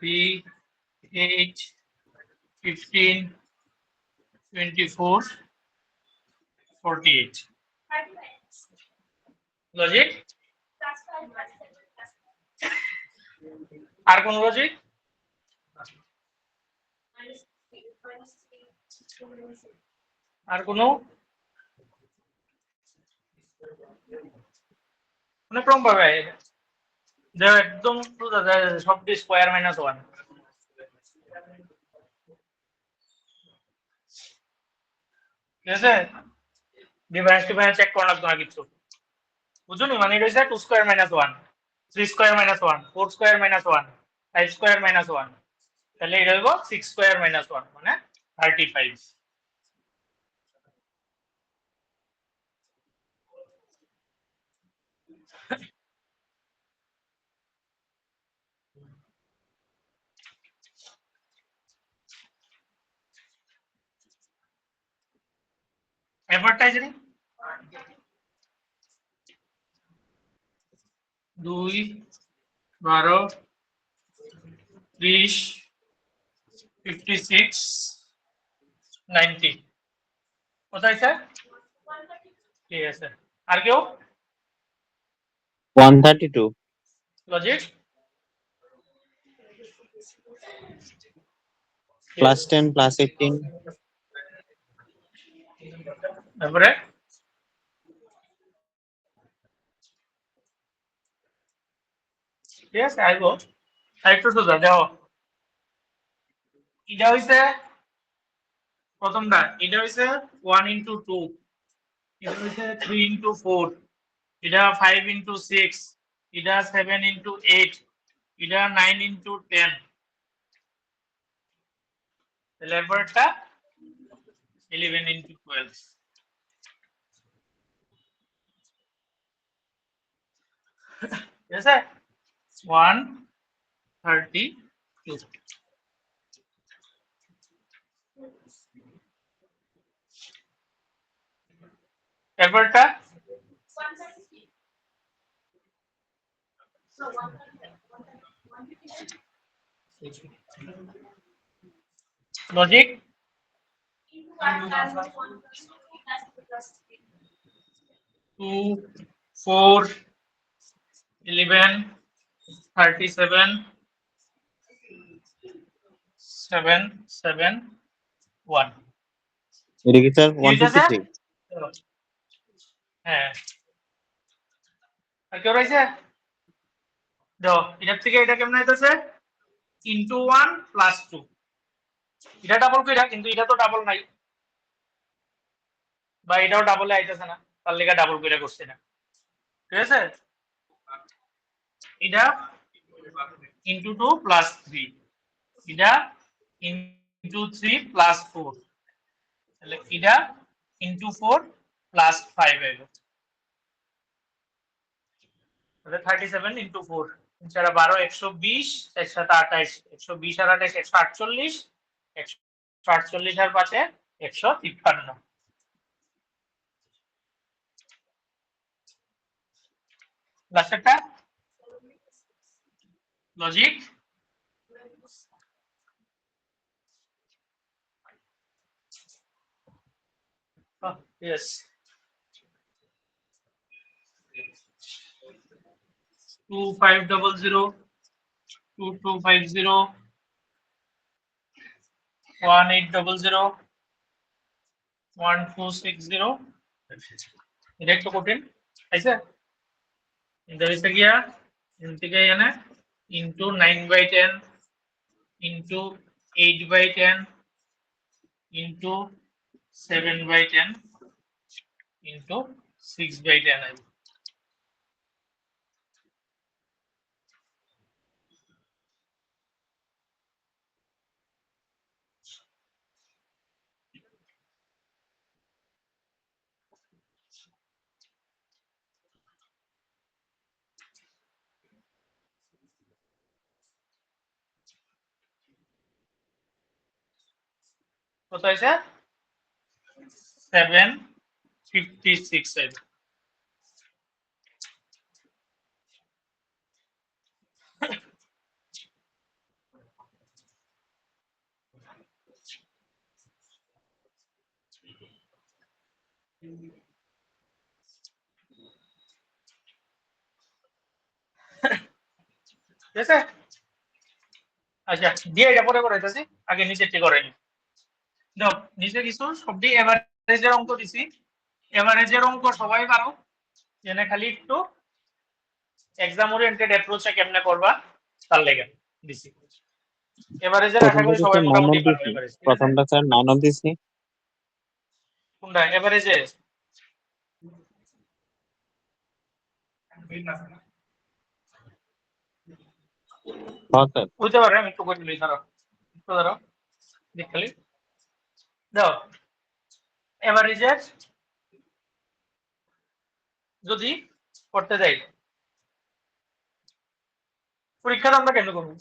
3, 8, 15, 24, 48. Logic আর কোন logic? আর কোন অনেক রকম পাবে একদম সব স্কোয়ার মাইনাস 1 ঠিক আছে ডিফারেন্স চেক করা লাগতো না কিছু বুঝুনি মানে এটা হচ্ছে 2 square minus 1 3 square minus 1 4 square minus 1 5 square minus 1 তাহলে এটা হইব 6 স্কোয়ার মাইনাস 1 মানে 35 অ্যাডভার্টাইজিং 2 12 30 56 90 কোথায় স্যার ঠিক আছে আর কেউ 132 লজিক +10 +18 তারপরে ঠিক আছে আইবো আরেকটু সোজা দেখো এটা হইছে প্রথমটা এটা হইছে 1 into 2 এটা হইছে 3 into 4 এটা 5 into 6 এটা 7 into 8 এটা 9 into 10 তাহলে এরপরটা 11 into 12 ঠিক আছে 132 এরপরটা লজিক 2 4 11 37 7 7 1 এটা কি স্যার কি হইতাছে 153 হ্যাঁ আর কেউ রয়েছে দেখো এটার থেকে এটা কেমন হইতাছে ইনটু 1 প্লাস 2 এটা ডাবল কইরা কিন্তু এটা তো ডাবল নাই বা এটাও ডাবলে আইতাছে না তার লেগে ডাবল কইরা করছে না ঠিক আছে এটা ইনটু 2 প্লাস 3 এটা ইনটু 3 প্লাস 4 তাহলে এটা ইনটু 4 প্লাস 5 আইব তাহলে 37 ইনটু 4 চারা 12 120 এর সাথে 28 120 আর 28 148 148 আর 5 153 লাস্টেরটা লজিক yes 2500 2250 1800 1260 এটা একটু কঠিন আচ্ছা এটা হচ্ছে গিয়া এখান থেকে এখানে ইনটু 9/10 ইনটু 8/10 ইনটু 7/10 ইনটু 6/10 আসবে কত হয়েছে 756 আসবে ঠিক আছে? আচ্ছা দিয়ে এটা পরে করাইতেছি, আগে নিচেরটি করাই। দেখো নিচে কিছু সবটি এভারেজের অঙ্ক দিছি, এভারেজের অঙ্ক সবাই পারো, জেনে খালি একটু এক্সাম ওরিয়েন্টেড অ্যাপ্রোচে কেমনে করবা তার লেগে দিছি। এভারেজের আশা করি প্রথমটা সবাই স্যার 9 মোটামুটি অফ পারো দিছি, এভারেজ। ঠিক আছে? প্রথমটা স্যার 9 অফ দিছি। কোনটা এভারেজে? হ্যাঁ স্যার। বুঝতে পারে আমি একটু করে দিই, ধরো একটু ধরো দেখ খালি দাও এভারেজের যদি করতে যাই পরীক্ষাটা আমরা কেন করবো?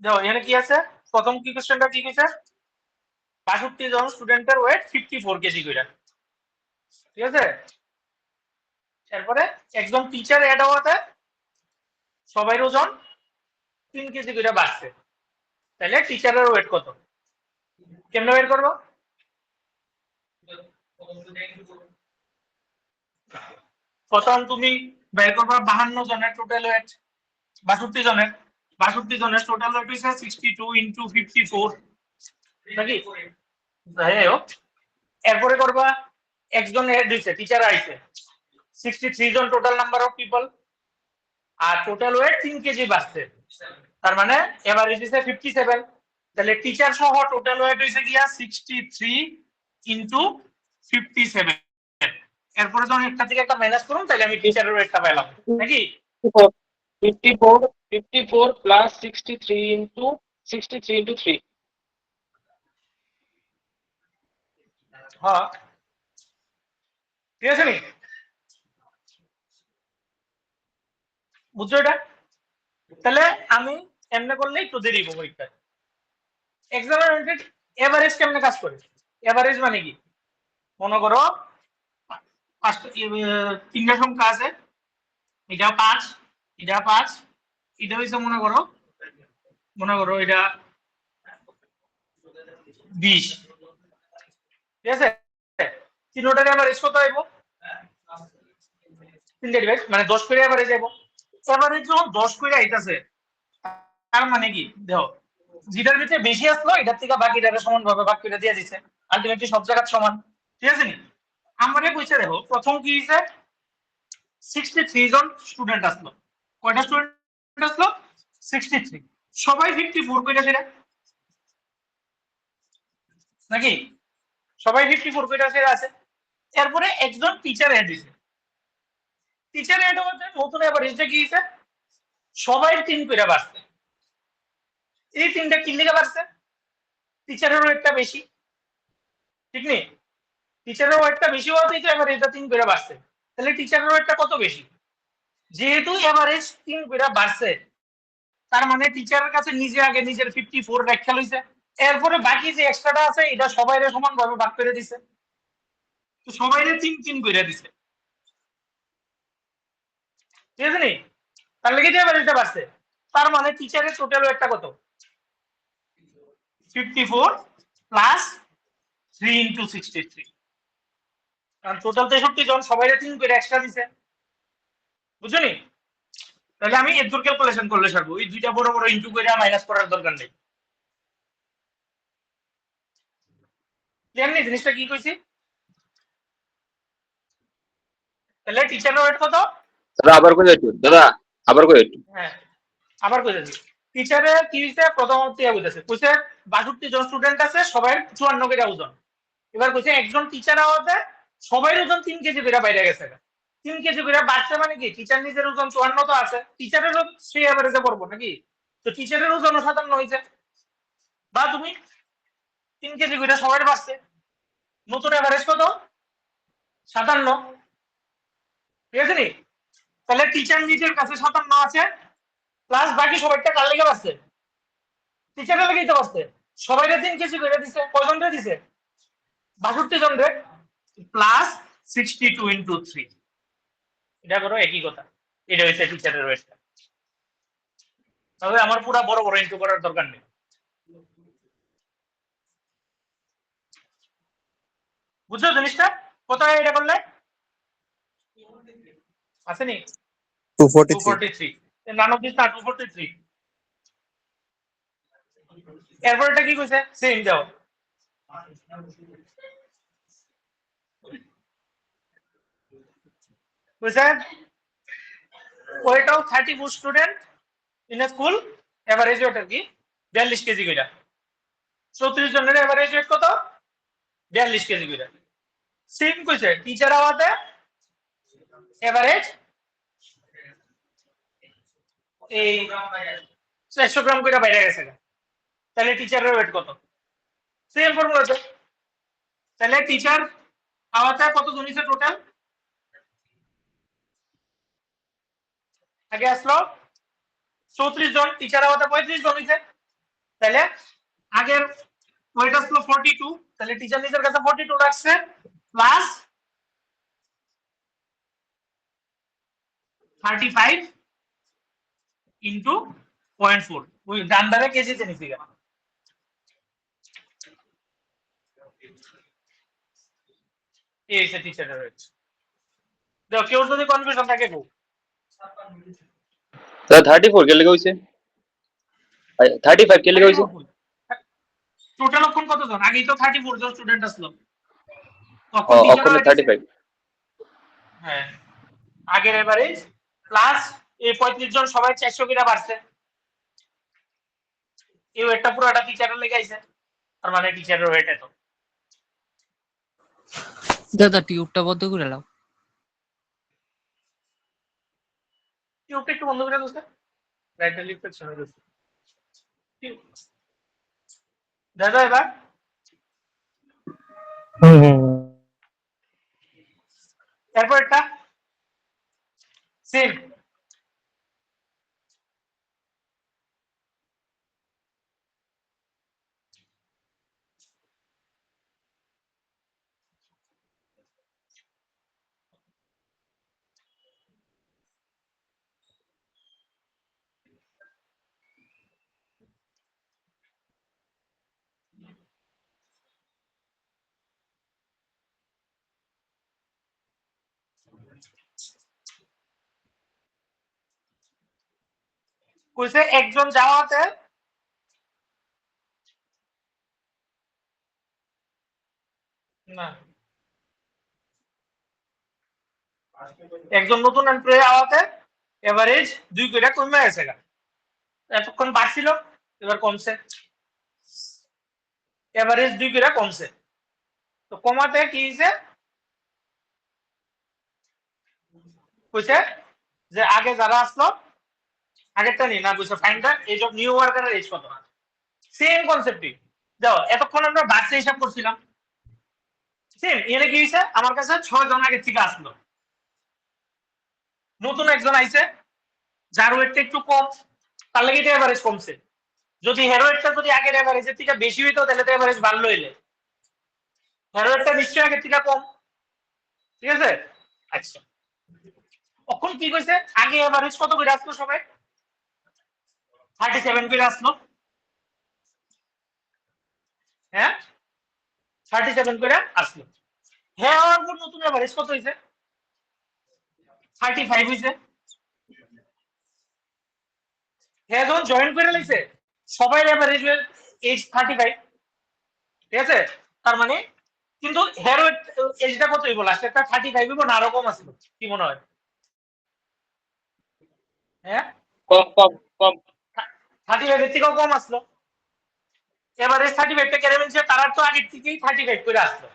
দেখো এখানে কি আছে, প্রথম কি কোশ্চেনটা কি কইছে, 65 জন স্টুডেন্টের ওয়েট 54 কেজি করে। ঠিক আছে? এরপরে একজন টিচার অ্যাড হওয়াতে সবাই ওজন 3 কেজি করে বাড়ছে, তাহলে টিচারের ওয়েট কত? কেমনে বের করবো? প্রথম তুমি বের করবা 52 জনের টোটাল ওয়েট, 62 জনের, 62 জনের টোটাল ওয়েট হইছে 62 ইনটু 54 নাকি? যাই হোক, এরপরে করবা একজন এড হইছে, টিচার আইছে 63 জন টোটাল নাম্বার অফ পিপল, আর টোটাল ওয়েট 3 কেজি বাড়ছে, তার মানে এভারেজ হইছে 57, তাহলে টিচার সহ টোটাল ওয়েট হইছে গিয়া 63 ইনটু 57। এরপরে যখন একটা থেকে একটা মাইনাস করুন তাহলে আমি টিচারের ওয়েটটা পেলাম নাকি? 54 plus 63 into 3 হ্যাঁ ঠিক আছে নি, বুঝছো এটা? তাহলে আমি এমনি করলে একটু দেরি হবো পরীক্ষায়। এক্সাম ওরিয়েন্টেড এভারেজ কেমনে কাজ করে? এভারেজ মানে কি, মনে করো তিনটা সংখ্যা আছে, এটা 5, এটা 5, এটা হইছে মনে করো এটা 20। ঠিক আছে? তিনটার এভারেজ কত আইব? তিনটা ডিভাইড মানে 10 করে এভারেজ আইব। এভারেজ যখন 10 করে আইতাছে তার মানে কি, দেখো যেটার ভিতরে বেশি আসলো এটার থেকে বাকিটারে সমান ভাবে ভাগ করে দিয়ে দিছে, আলটিমেটলি সব জায়গা সমান। ঠিক আছে নি? আমারে কইছে দেখো প্রথম কি হইছে, 63 জন স্টুডেন্ট আসলো, কয়টা স্টুডেন্ট আসলো? 63, সবাই 54 কইটা সেটা নাকি? সবাই 54 কইটা সেটা আছে। এরপরে একজন টিচার এড হইছে, টিচার এড হওয়াতে নতুন এভারেজটা কি হইছে, সবাই 3 কইটা বাড়ছে। এই তিনটা কি লিখে বাড়ছে? টিচারেরও একটা বেশি, ঠিক নেই? টিচারের ওয়েটটা বেশি হওয়াতেই তো এভারেজটা 3 করে বাড়ছে, তাহলে টিচারের ওয়েটটা কত বেশি? যেহেতু এভারেজ 3 করে বাড়ছে, তার মানে টিচারের কাছে নিজে আগে নিজের 54 রেখা লইছে, এরপরে বাকি যে এক্সট্রাটা আছে এটা সবাইরে সমানভাবে ভাগ করে দিছে, তো সবাইরে 3 করে দিছে। ঠিক আছে নি? তার লেগে যে এভারেজটা বাড়ছে, তার মানে টিচারের টোটাল ওয়েটটা কত? 54 প্লাস 3 ইনটু 63, কারণ টোটাল 63 জন সবাইরে 3 করে এক্সট্রা দিছে, বুঝলি? তাহলে আমি এর দূর ক্যালকুলেশন করলে সারবো, এই দুইটা বড় বড় ইনটু করে মাইনাস করার দরকার নেই। ক্লিয়ার নেই জিনিসটা কি কইছি? তাহলে টিচারের ওয়েট কত? দাদা আবার কই একটু, দাদা আবার কই একটু। হ্যাঁ আবার কইতেছি, টিচারে কি হইছে প্রথমত ইয়া কইতেছে, কইছে 62 জন স্টুডেন্ট আছে সবাই 54 করে ওজন, এবার কইছে একজন টিচার হওয়াতে সবাই ওজন 3 কেজি করে বাইরে গেছে, 3 কেজি করে বাড়ছে মানে কি টিচার নিজের ওজন 54 তো আছে, টিচারের সেই এভারেজে পড়বো নাকি? তো টিচারের ওজন 57 হইছে, বা তুমি 3 কেজি করে সবাই বাড়ছে, নতুন এভারেজ কত? 57। ঠিক আছে নি? তাহলে টিচার নিজের কাছে 57 আছে, প্লাস বাকি সবাইটা কার লেগে পাচ্ছে? টিচারের লেগেই তো পাচ্ছে। সবাইরে 3 কেজি করে দিছে, কয়জন রে দিছে? 62 জন রে, প্লাস 62 ইনটু 3, এটা করো একই কথা, এটা হচ্ছে টিচারের ওয়েটটা। তাহলে আমার পুরো বড় বড় ইনটু করার দরকার নেই, বুঝছো জিনিসটা? কত হয় এটা করলে আসেনি 243 243 নান অফ দিস না 243 এরপর এটা কি কইছে সেম দাও কইছে weight of 34 student in a school average weight কি 42 কেজি কইরা 34 জনের এভারেজ ওয়েট কত 42 কেজি কইরা সেম কইছে টিচার আওয়াতে এভারেজ এই 400 গ্রাম কইরা বাইরে গেছে তাহলে টিচারের ওয়েট কত সেম ফর্মুলা আছে তাহলে টিচার আওয়াতে কত জন হইছে টোটাল আগে আসলো 34 জন টিচার আওয়াতে 35 জন হইছে তাহলে আগের ওয়েট আসলো 42 তাহলে টিচার নিজের কাছে 42 রাখছে প্লাস 35 ইনটু 0.4 ওই ডান ধারে কেজিতে নিছি গা এই হচ্ছে টিচারের ওয়েট দেখো কেউ যদি কনফিউশন থাকে গো দাদা 34 কে লেগে হইছে 35 কে লেগে হইছে টোটাল কোন কতজন আগেই তো 34 জন স্টুডেন্ট আসলো তখন টিচার অক্ষণে ওয়েট 35 হ্যাঁ আগের এভারেজ প্লাস এই 35 জন সবাই 400 কিনা বাড়ছে এই ওয়েটটা পুরোটা টিচারের লেগে আইছে তার মানে টিচারের ওয়েট এত দাদা টিউবটা বন্ধ করে নাও টিউবটা একটু বন্ধ করে দোস্ত রাইটার লিফটের সামনে দোস্ত দাদা এবার এরপর একটা সেম কইছে একজন যাওয়াতে না একজন নতুন এমপ্লয়ি আওয়াতে এভারেজ 2 কইরা কমে গেছে গা এতক্ষণ বাড়ছিল এবার কমছে এভারেজ 2 কইরা কমছে তো কমাতে কি হইছে কইছে যে আগে যারা আসলো আগেরটা নি না কইছে find the age of new ওয়ার্কারের এজ কত সেম কনসেপ্টই দাও এতক্ষণ আমরা বাচ্চা হিসাব করছিলাম সেম এর কি হইছে আমার কাছে 6 জন আগে থেকে আসলো নতুন একজন আইছে যার ওয়েটটা একটু কম তার লাগি এটা এভারেজ কমছে যদি হেরোয়েটটা যদি আগের এভারেজের থেকে বেশি হইতো তাহলে তো এভারেজ ভালো হইলে হেরোয়েটটা নিশ্চয়ই আগের থেকে কম ঠিক আছে আচ্ছা তখন কি কইছে আগে এভারেজ কত করে আসলো সবাই 37 করে আসলো হ্যাঁ 37 করে আসলো হ্যাঁ আর নতুন এভারেজ কত হইছে 35 হইছে হ্যাঁ যখন জয়েন করে লাইছে সবাই এভারেজ এজ 35 ঠিক আছে তার মানে কিন্তু হেরো এজটা কত হইব লাস্ট একটা 35 হইব না আরো কম আছে কি মনে হয় হ্যাঁ কম কম কম 35 এর থেকেও কম আসলো এভারেজ 35 টা কেড়ে ফেলছে তারা তো আগের থেকেই 35 করে আসলো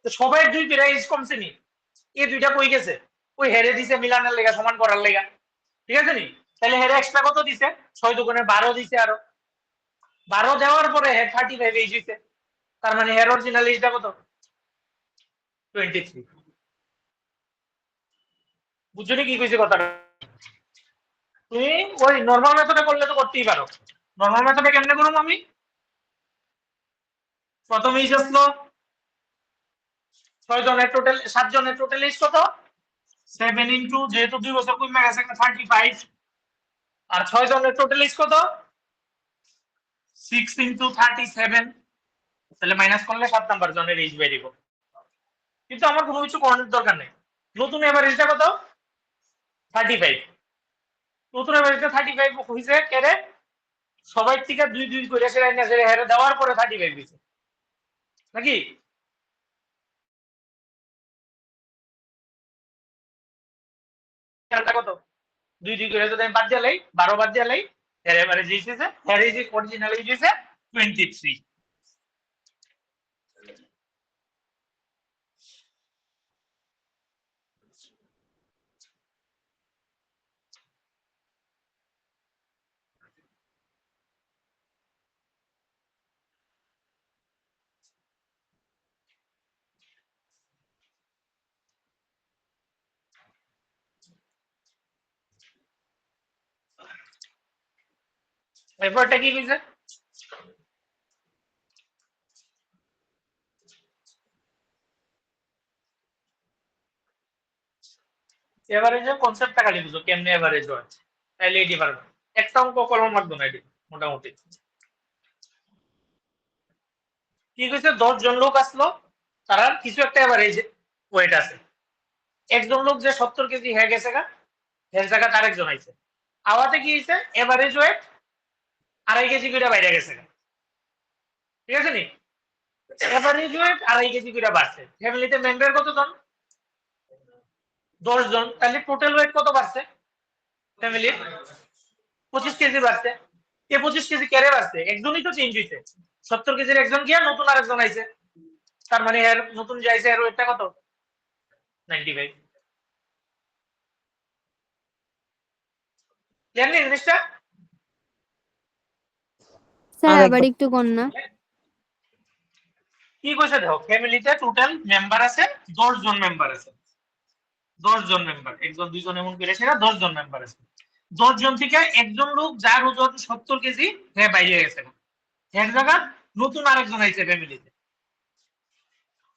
তো সবাই 2 করে এজ কমছে নি এই দুইটা কই গেছে ওই হেরে দিছে মিলানের লেগা সমান করার লেগা ঠিক আছে নি তাহলে হেরে এক্সট্রা কত দিছে 6 দুগুণে 12 দিছে আরো 12 দেওয়ার পরে হের 35 এজ হইছে তার মানে হের অরিজিনাল এজটা কত 23 বুঝছো কি কইছে কথাটা তুমি ওই নরমাল মেথডে করলে তো করতেই পারো নরমাল মেথডে কেমনে করব আমি প্রথমে এজ আসলো 6 জনের টোটাল 7 জনের টোটাল এজ কত 7 ইনটু যেহেতু 2 বছর কমে গেছে 35 আর 6 জনের টোটাল এজ কত 6 ইনটু 37 তাহলে মাইনাস করলে 7 নাম্বার জনের এজ বেরিয়ে কিন্তু আমার কোনো কিছু করানোর দরকার নেই। নতুন এভারেজটা কত? 35। নতুন এভারেজটা 35 হইছে কেরে সবাই থেকে 2 করে সেরা না সেরা হেরে দেওয়ার পরে 35 দিছে নাকি? খেয়ালটা কত? 2 করে যদি আমি বাদ দিয়ে লাই 12 বাদ দিয়ে লাই এর এভারেজ হইছে এভারেজ অরিজিনালি হইছে 23। এরপরটা কি হইছে? এভারেজের কনসেপ্টটা খালি বুঝো কেমনে এভারেজ হয়, তাইলে এটি পারবে। একটা অঙ্ক কলম মারবো না এটি মোটামুটি। কি কইছে 10 জন লোক আসলো, তারা কিছু একটা এভারেজ ওয়েট আছে। একজন লোক যে 70 কেজি হয়ে গেছে গা, এর জায়গা আরেকজন আইছে, আওয়াতে কি হইছে এভারেজ ওয়েট 2.5 কেজি করে বাইরে গেছে গা। ঠিক আছে নি? এভারেজ ওয়েট 2.5 কেজি করে বাড়ছে। ফ্যামিলিতে মেম্বার কতজন? 10 জন, তাহলে টোটাল ওয়েট কত বাড়ছে ফ্যামিলির? 25 কেজি বাড়ছে। কে 25 কেজি কেড়ে বাড়ছে? একজনই তো চেঞ্জ হইছে। 70 কেজির একজন গিয়া নতুন আরেকজন আইছে, তার মানে এর নতুন যে আইছে এর ওয়েটটা কত? 95। ক্লিয়ার নি জিনিসটা? স্যার আরেকবার। আবার একটু কোন না। কি কইছে দেখো, ফ্যামিলিতে টোটাল মেম্বার আছে 10 জন মেম্বার আছে। 10 জন মেম্বার, একজন দুইজন এমন করে সেটা 10 জন মেম্বার আছে। 10 জন থেকে একজন লোক যার ওজন 70 কেজি হ্যাঁ বাইরে গেছে, এর জায়গা নতুন আরেকজন আইছে ফ্যামিলিতে।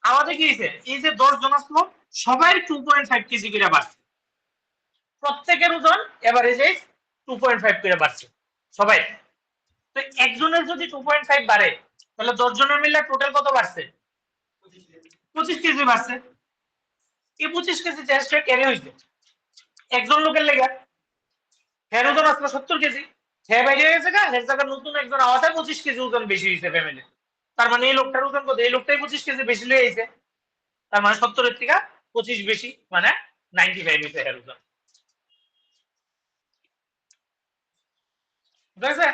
আমাদের কি হয়েছে এই যে 10 জন আসলো সবাই 2.5 কেজি করে বাড়ছে, প্রত্যেকের ওজন এভারেজে 2.5 করে বাড়ছে সবাই। তো একজনের যদি 2.5 বাড়ে তাহলে 10 জনের মিলে টোটাল কত বাড়ছে? 25 কেজি বাড়ছে। এই 25 কেজি চেষ্টা কেন হয়েছে? একজন লোকের লেগে হের ওজন আসলো 70 কেজি, হ্যাঁ বাইরে গেছে গা, হের জায়গা নতুন একজন আওয়াতে 25 কেজি ওজন বেশি হয়েছে ফ্যামিলি। তার মানে এই লোকটার ওজন কত? এই লোকটাই 25 কেজি বেশি লয়ে আইছে, তার মানে 70 এর থেকে 25 বেশি, মানে 95 হয়েছে হের ওজন। বুঝা গেছে?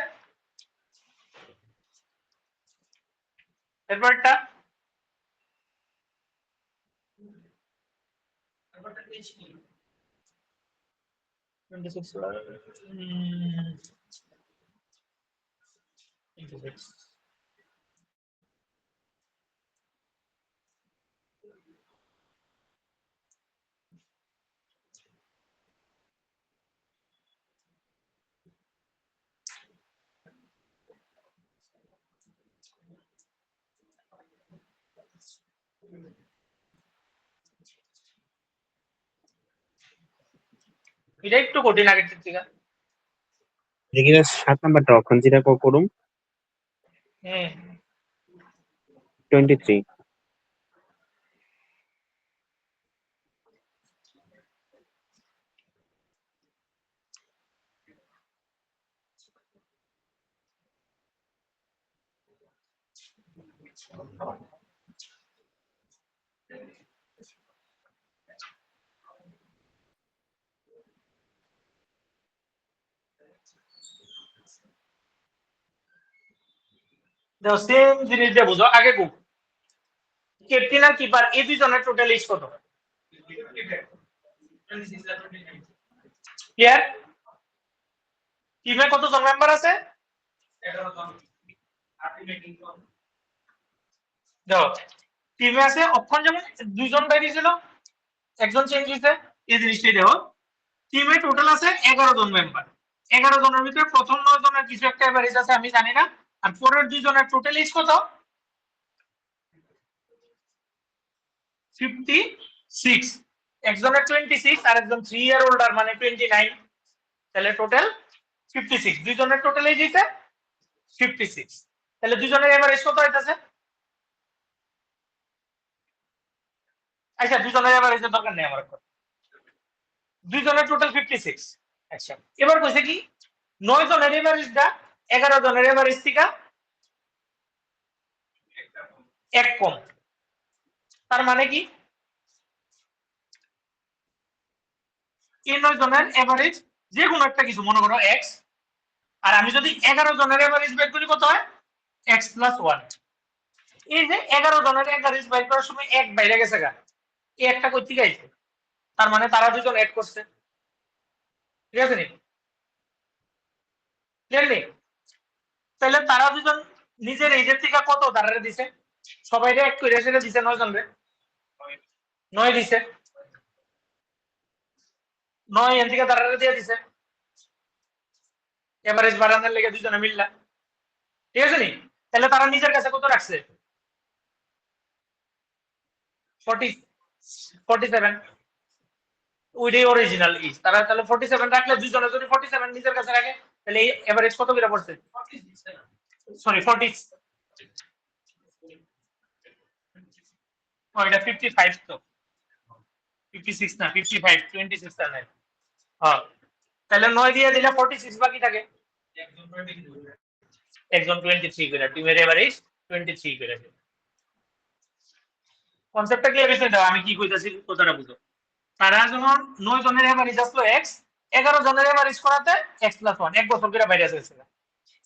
এরপরটা কি? 26 26 এটা একটু কঠিন আগের থেকে। দেখি 7 নাম্বারটা অখন যেটা করুম হুম 23। দেখো সেম জিনিস দিয়ে বুঝো, আগে কো ক্যাপ্টেন আর কিপার এই দুইজনের টোটাল এজ কত? ক্লিয়ার? টিমে কতজন মেম্বার আছে? 11 জন। দেখো টিমে আছে অক্ষণ যেমন দুইজন বাইরে ছিল, একজন চেঞ্জ হয়েছে, এই জিনিসটাই দেখো। টিমে টোটাল আছে 11 জন মেম্বার। 11 জনের ভিতরে প্রথম 9 জনের কিছু একটা এভারেজ আছে আমি জানি না, আর পরের 2 জনের টোটাল এজ কত? 56। একজনের 26 আর একজন 3 ইয়ার ওল্ডার মানে 29, তাহলে টোটাল 56। দুইজনের টোটাল এজ হইছে 56, তাহলে দুইজনের এভারেজ কত হইতাছে? আচ্ছা দুজনের এভারেজের দরকার নেই আমার এখন। দুইজনের টোটাল 56। আচ্ছা এবার কইছে কি 9 জনের এভারেজটা 11 জনের এভারেজ থেকে এক কম। তার মানে কি এই 9 জনের এভারেজ যে কোনো একটা কিছু মনে করো x, আর আমি যদি 11 জনের এভারেজ বের করি কত হয় x প্লাস 1। এই যে 11 জনের এভারেজ বের করার সময় এক বাইরে গেছে গা, এই একটা কই থেকে আইছে, তার মানে তারা দুজন এড করছে। ঠিক আছে নি? ক্লিয়ারলি? তাহলে তারা দুজন নিজের এইজের থেকে কত দাঁড়ারে দিছে, সবাই এক করে সেটা দিছে 9 জন রে, 9 দিছে, 9 এর থেকে দাঁড়ারে দিয়ে দিছে এভারেজ বাড়ানোর লেগে দুজনে মিললা। ঠিক আছে নি? তাহলে তারা নিজের কাছে কত রাখছে 47, ওইটাই অরিজিনাল ইজ। তারা তাহলে 47 রাখলে দুজনে যদি 47 নিজের কাছে রাখে তাহলে এই এভারেজ কত করে পড়ছে, সরি 40, ওইটা 55 তো 56 না 55, 26 টা নাই। হ্যাঁ তাহলে 9 দিয়ে দিলে 46 বাকি থাকে, একজন 23 করে, টিমের এভারেজ 23 করে। কনসেপ্টটা ক্লিয়ার হয়েছে? দাও আমি কি কইতাছি কথাটা বুঝো। তারা যখন 9 জনের এভারেজ আসলো x, 11 জনের এভারেজ করাতে x প্লাস 1 এক বছর করে বাইরে আসছে।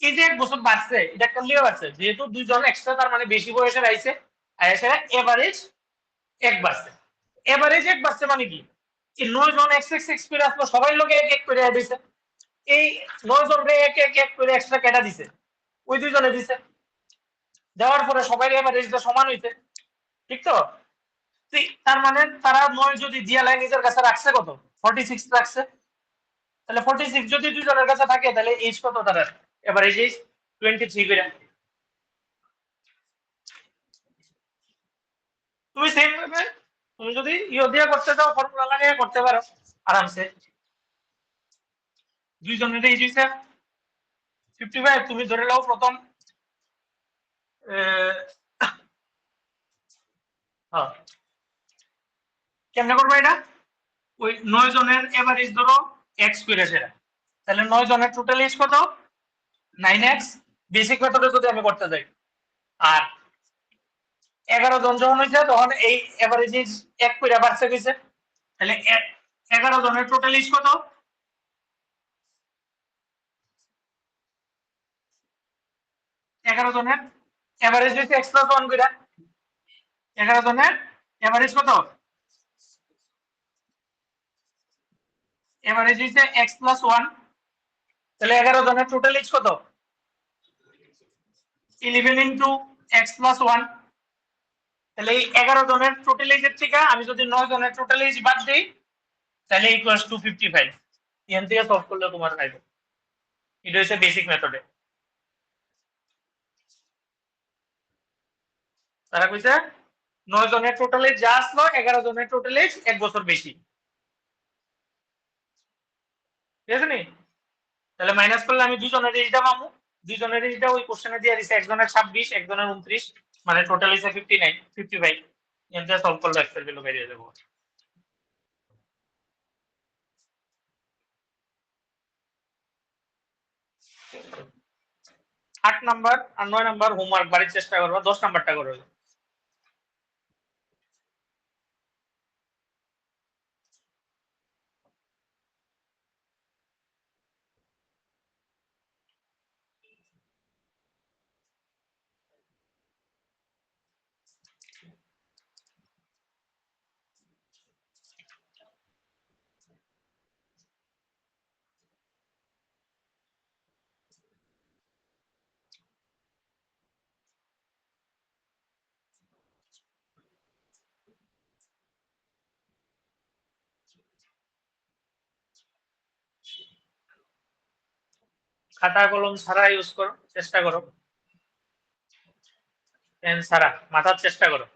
এই যে এক বছর বাড়ছে এটা একটা লিয়ে বাড়ছে, যেহেতু দুইজন এক্সট্রা তার মানে বেশি বয়সের আইছে, আর এছাড়া এভারেজ এক বাড়ছে। এভারেজ এক বাড়ছে মানে কি এই 9 জন এক্স এক্স এক্স করে আসলো, সবাই লোকে এক এক করে দিছে, এই 9 জনকে এক এক এক করে এক্সট্রা কেটা দিছে, ওই দুইজনে দিছে, দেওয়ার পরে সবাই এভারেজটা সমান হইছে। ঠিক তো? তার মানে তারা 9 যদি দিয়া লাইন নিজের কাছে রাখছে কত 46 রাখছে, তাহলে 46 যদি দুইজনের কাছে থাকে তাহলে এইজ কত তারা এভারেজ এইজ 23 করে। তুমি সেম ভাবে তুমি যদি ইও দিয়ে করতে চাও ফর্মুলা লাগিয়ে করতে পারো আরামসে। দুইজনের এইজ হইছে 55, তুমি ধরে নাও প্রথম হ্যাঁ কেমনে করবো এটা, ওই 9 জনের এভারেজ ধরো এক্স করে সেটা, তাহলে 9 জনের টোটাল এজ কত 9x, বেসিক মেথডে যদি আমি করতে যাই। আর 11 জন যখন হয়েছে তখন এই এভারেজ এজ এক করে বাড়ছে গেছে, তাহলে 11 জনের টোটাল এজ কত 11 জনের এভারেজ হয়েছে এক্স প্লাস 1 করে, 11 জনের এভারেজ কত এভারেজ হয়েছে এক্স প্লাস 1, তাহলে 11 জনের টোটাল এজ কত 11 ইন্টু এক্স প্লাস 1, তাহলে এই 11 জনের টোটাল এজের থেকে আমি যদি 9 জনের টোটাল এজ বাদ দিই তাহলে ইকুয়ালস টু 55। এখান থেকে সলভ করলে তোমার পাইবে। এটা হচ্ছে বেসিক মেথডে। তারা কইছে 9 জনের টোটাল এজ যা আসলো 11 জনের টোটাল এজ এক বছর বেশি। ঠিক আছে নি? তাহলে মাইনাস করলে আমি দুজনের এজটা পাবো, দুজনের এজটা ওই কোশ্চেনে দিয়ে দিছে, একজনের 26 একজনের 29, মানে টোটাল হইছে 59 55। এখান থেকে সলভ করলে এক্সেল ভ্যালু বেরিয়ে যাবো। 8 নাম্বার আর 9 নাম্বার হোমওয়ার্ক বাড়ির চেষ্টা করবো, 10 নাম্বারটা করো। খাতা কলম ছাড়া ইউজ করো, চেষ্টা করো, পেন ছাড়া মাথার চেষ্টা করো।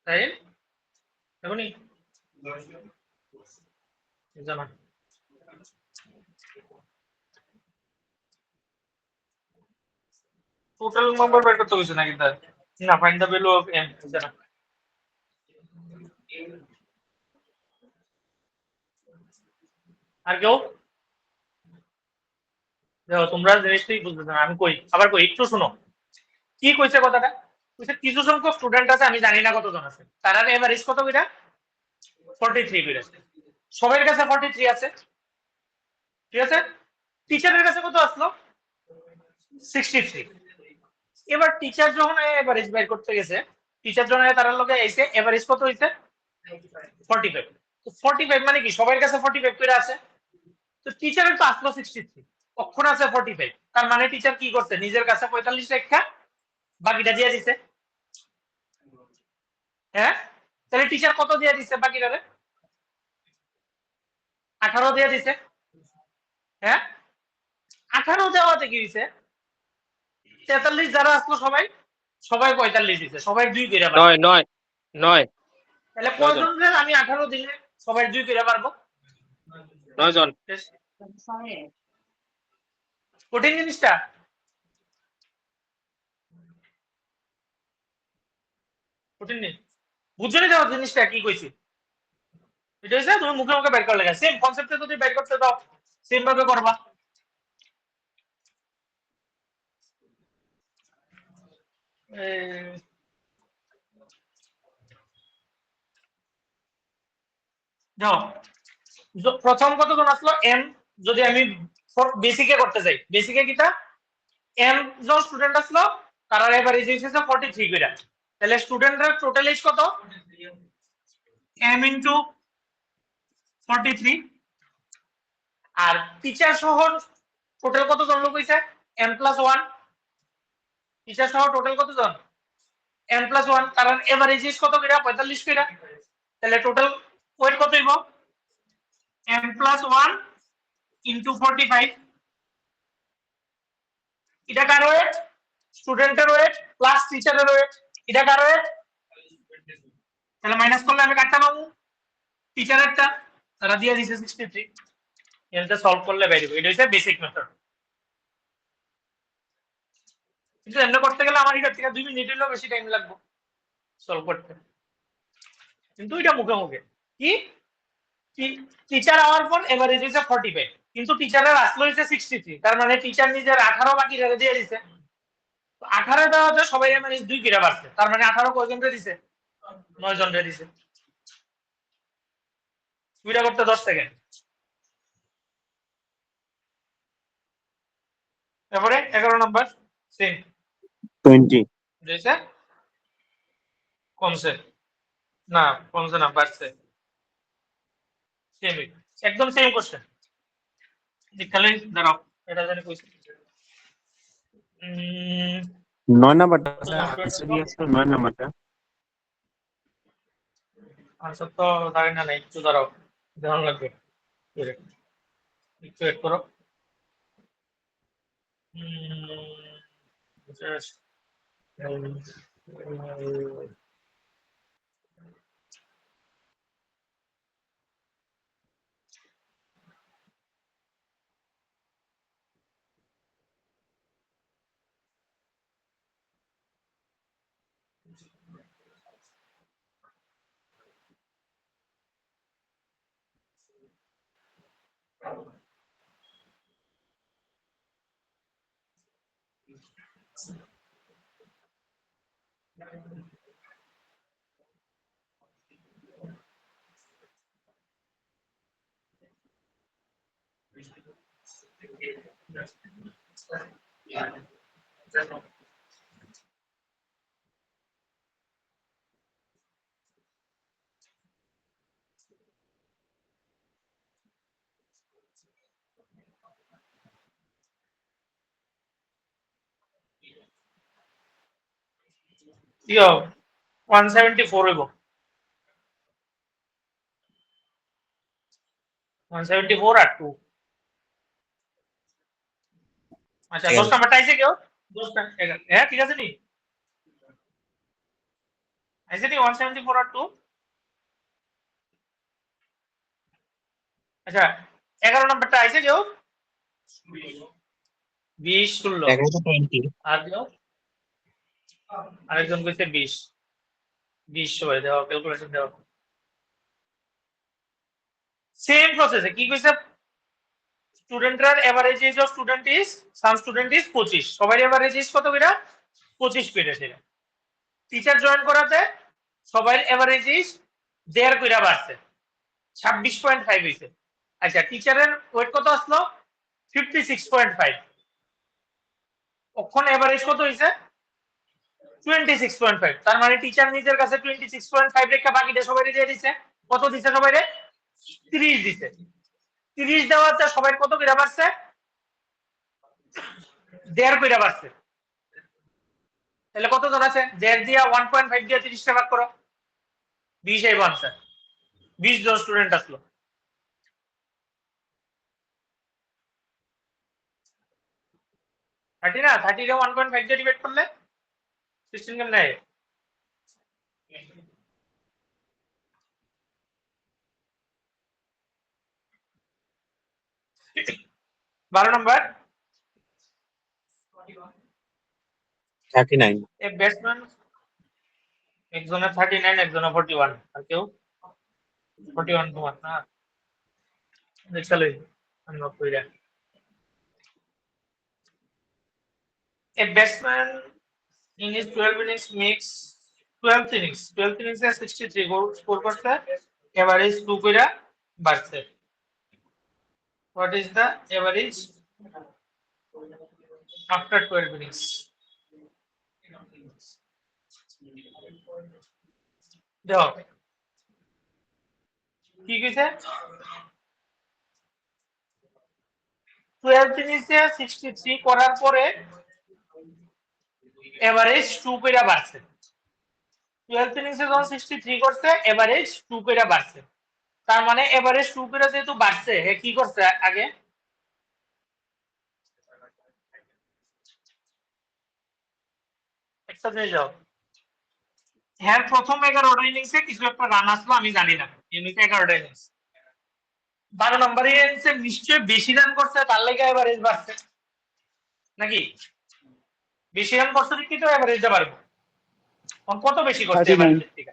তাই এখনই জানা টোটাল নাম্বার বের করতে হয়েছে নাকি তার না find the value of m জানা আর কেউ দেখো তোমরা জিনিসটাই বুঝতেছো না আমি কই আবার কই একটু শোনো কি কইছে কথাটা কইছে কিছু সংখ্যক স্টুডেন্ট আছে আমি জানি না কতজন আছে তারা এভারেজ কত কইরা 43 কইরা সবার কাছে 43 আছে ঠিক আছে টিচারের কাছে কত আসলো 63 এবার টিচার যখন এভারেজ বের করতে গেছে টিচার যখন তার লগে আইছে এভারেজ কত হইছে 45 তো 45 মানে কি সবার কাছে 45 করে আছে তো টিচারের তো আসলো 63 অক্ষর আছে 45 তার মানে টিচার কি করছে নিজের কাছে 45 রেখা বাকিটা দিয়ে দিছে হ্যাঁ তাহলে টিচার কত দিয়ে দিছে বাকিটারে 18 দিয়ে দিছে হ্যাঁ 18 দেওয়াতে কি হইছে 43 যারা আসলো সবাই সবাই 45 দিছে সবাই 2 করে পারবে 9 9 তাহলে কয়জন রে আমি 18 দিলে সবাই 2 করে পারবো 9 জন কঠিন জিনিসটা কঠিন নেই বুঝছো না যাও জিনিসটা কি কইছি এটা হচ্ছে তুমি মুখে মুখে বের করে লেখা সেম কনসেপ্টে যদি বের করতে দাও সেম ভাবে করবা যাও প্রথম কতজন আসলো এম যদি আমি বেসিকে করতে চাই বেসিকে কিটা এম জন স্টুডেন্ট আসলো তারা এভারেজ হইছে 43 কইরা তাহলে স্টুডেন্টদের টোটাল এজ কত এম ইনটু 43 আর টিচার সহ টোটাল কতজন লোক হইছে এম প্লাস 1 টিচার সহ টোটাল কতজন এম প্লাস 1 কারণ এভারেজ এজ কত কইরা 45 কইরা তাহলে টোটাল ওয়েট কত হইব এম প্লাস 1 ইনটু 45 এটা কার ওয়েট স্টুডেন্টের ওয়েট প্লাস টিচারের ওয়েট এটা কার ওয়েট তাহলে মাইনাস করলে আমি কাটতে পাবো টিচারেরটা তারা দিয়ে দিছে 63 এটা সলভ করলে বেরিয়ে এটা হচ্ছে বেসিক মেথড কিন্তু এমনি করতে গেলে আমার এটা থেকে 2 মিনিট হলেও বেশি টাইম লাগবে সলভ করতে কিন্তু এটা মুখে মুখে কি টিচার আওয়ার পর এভারেজ হইছে 45 কিন্তু টিচারের আসলো হইছে 63 তার মানে টিচার নিজের 18 বাকি রেখে দিয়ে দিছে 18 দেওয়াতে সবাই এভারেজ 2 করে পারছে তার মানে 18 কয়জন রে দিছে 9 জন রে দিছে দুইটা করতে 10 সেকেন্ড তারপরে 11 নম্বর সেম 20 দিছে কমছে না কমছে না বাড়ছে সেম একদম সেম কোশ্চেন খালি দাঁড়াও এটা জানি কইছি 9 নাম্বারটা আনসার কি আসলো 9 নাম্বারটা আনসার তো দাঁড়াই না নাই একটু দাঁড়াও ধ্যান লাগবে একটু ওয়েট করো just ইয়ো 174 হইব 174 আর 2 আচ্ছা 10 নাম্বারটা আইছে কেউ 10 হ্যাঁ ঠিক আছে নি আইসিটি 174 আর 2 আচ্ছা 11 নম্বরটা আইছে কেউ 20 16 11 20 আর কেউ আরেকজন কইছে 20 20 সবাই দাও ক্যালকুলেশন দাও সেম প্রসেসে কি কইছে স্টুডেন্টরার average age of student is sum student is 25 সবার এভারেজ এজ কত কইরা 25 পেয়েছে টিচার জয়েন করাতে সবার এভারেজ এজ 1.5 কইরা বাড়ছে 26.5 হইছে আচ্ছা টিচারের ওয়েট কত আসলো 56.5 ওখানে এভারেজ কত হইছে 26.5 তার মানে টিচার নিজের কাছে 26.5 রেখা বাকিটা সবাইকে দিয়ে দিছে কত দিছে সবাইরে 30 দিছে 30 দেওয়াতে সবাই কত কইরা বাড়ছে 1.5 কইরা বাড়ছে তাহলে কত জন আছে 1.5 দিয়া 1.5 দিয়া 30 টা ভাগ করো 20 এই আনসার 20 জন স্টুডেন্ট আসলো থার্টি না 30 রে 1.5 দিয়ে ডিভাইড করলে 16 কেমন নেয় 12 নম্বর 39 এ ব্যাটসম্যান একজনের 39 একজনের 41 আর কেউ 41 তোমার না চলো আমি নক কইরা a batsman in his 12 innings makes 12 innings A 63 goal score করছে এভারেজ 2 কইরা বাড়ছে what is the average after 12 innings দেখো কি কইছে 12 innings এ 63 করার পরে এভারেজ 2 কইরা বাড়ছে 12 innings এ যখন 63 করছে এভারেজ 2 কইরা বাড়ছে তার মানে এভারেজ 2 কইরা যেহেতু বাড়ছে হে কি করছে আগে একটা দিয়ে যাও হ্যাঁ প্রথম 11টা ইনিংসে কিছু একটা রান আসলো আমি জানি না এমনিতে 11টা ইনিংস 12 নম্বরে ইনিংসে নিশ্চয়ই বেশি রান করছে তার লেগে এভারেজ বাড়ছে নাকি বেশি রান করছে কি তো এভারেজটা বাড়বে কত বেশি করছে 39 এভারেজের থেকে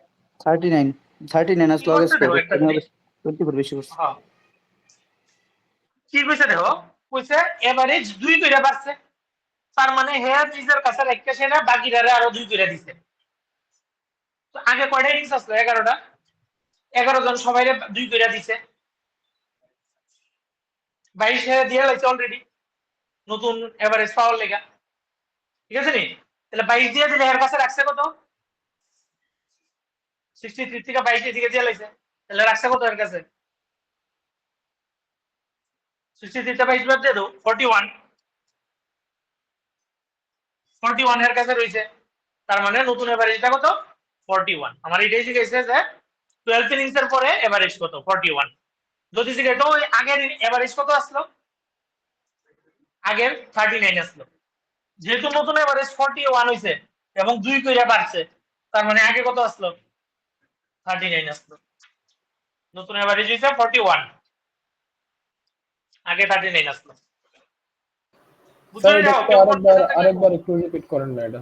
39 আসলো আগে করছে স্কোর দেখো একটা জিনিস 24 বেশি করছে হ্যাঁ কি কইছে দেখো কইছে এভারেজ 2 কইরা বাড়ছে তার মানে হেয়ার নিজের কাছে রাখতেছে না বাকিরারে আরো 2 কইরা দিছে তো আগে কয়টা ইনিংস আসলো 11টা 11 জন সবাইরে 2 কইরা দিছে 22 এ দিয়ে লাইছে অলরেডি নতুন এভারেজ পাওয়ার লেগা ঠিক আছে নি তাহলে 22 দিয়ে দিলে এর কাছে রাখছে কত 63 থেকে 22 এর দিকে দিয়ে লাইছে তাহলে রাখছে কত এর কাছে 63 তে 22 বাদ দিয়ে দাও 41 41 এর কাছে রইছে তার মানে নতুন এভারেজটা কত 41 আমার এটাই শিখাইছে যে 12 ইনিংস এর পরে এভারেজ কত 41 যদি জিজ্ঞেস তো আগের এভারেজ কত আসলো আগের 39 আসলো যেহেতু নতুন এভারেজ 41 হইছে এবং 2 কইরা বাড়ছে তার মানে আগে কত আসলো 39 আসলো নতুন এভারেজ হইছে 41 আগে 39 আসলো স্যার বুঝতে এটা যাও একটু কেউ আরেকবার একটু রিপিট করেন না এটা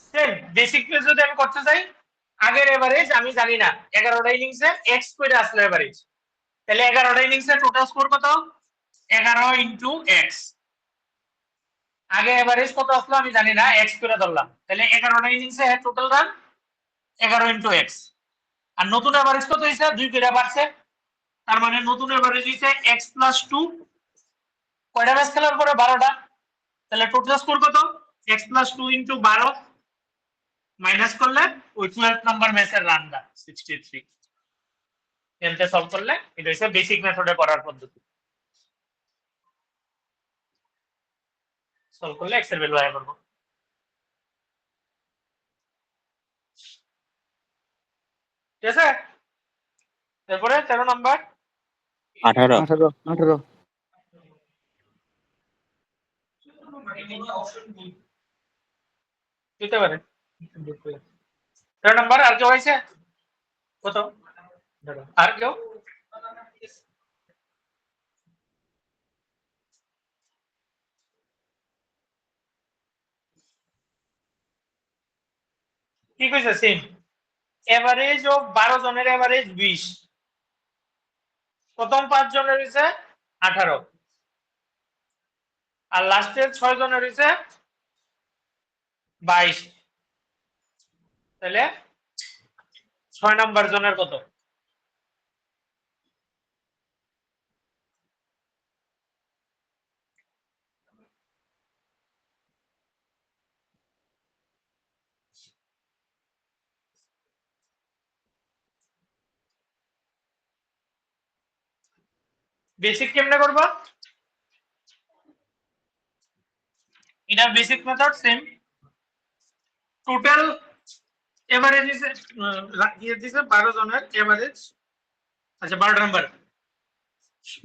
সেম বেসিক কেস যদি আমি করতে চাই আগের এভারেজ আমি জানি না 11টা ইনিংসে এক্স কইরা আসলো এভারেজ তাহলে 11টা ইনিংসে টোটাল স্কোর কত 11 ইনটু এক্স আগে এভারেজ কত আসলো আমি জানি না এক্স করে ধরলাম তাহলে 11টা ইনিংসে টোটাল রান 11 ইনটু এক্স আর নতুন এভারেজ কত হইছে 2 করে বাড়ছে তার মানে নতুন এভারেজ হইছে x + 2 কয়টা ম্যাচ খেলার পরে 12টা তাহলে টোটাল স্কোর কত x + 2 ইনটু 12 মাইনাস করলে ওই 12 নাম্বার ম্যাচের রানটা 63 এমতে সলভ করলে এটা হচ্ছে বেসিক মেথডে করার পদ্ধতি সলভ করলে এক্স এর ভ্যালু আয় করব ঠিক আছে তারপরে 13 নাম্বার 18 18 দিতে পারে 13 নাম্বার আর কেউ আছে কত আর কেউ কি কইছে সেম এভারেজ অফ 12 জনের এভারেজ 20 প্রথম 5 জনের হইছে 18 আর লাস্টের 6 জনের হইছে 22 তাহলে 6 নাম্বার জনের কত বেসিক কেমনে করবা এটা basic method same total average দিয়ে দিছে 12 জনের এভারেজ আচ্ছা 12 নাম্বার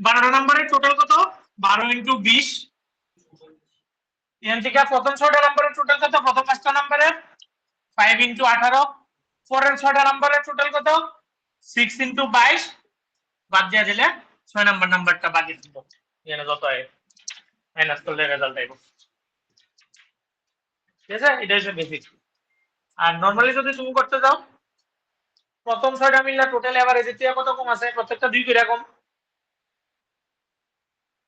12 নাম্বারের টোটাল কত 12 ইনটু 20 এখান থেকে প্রথম 6টা নাম্বারের টোটাল কত প্রথম 5টা নাম্বারের 5 ইনটু 18 পরের 6টা নাম্বারের টোটাল কত 6 ইনটু 22 বাদ দিয়ে দিলে 6 নাম্বার নাম্বারটা বাকি থাকবে এখানে যত হয় মাইনাস করলে রেজাল্ট আইব ঠিক আছে এটা হচ্ছে বেসিক আর নরমালি যদি তুমি করতে যাও প্রথম 6টা মিললে টোটাল এভারেজ এর থেকে কত কম আছে প্রত্যেকটা 2 করে কম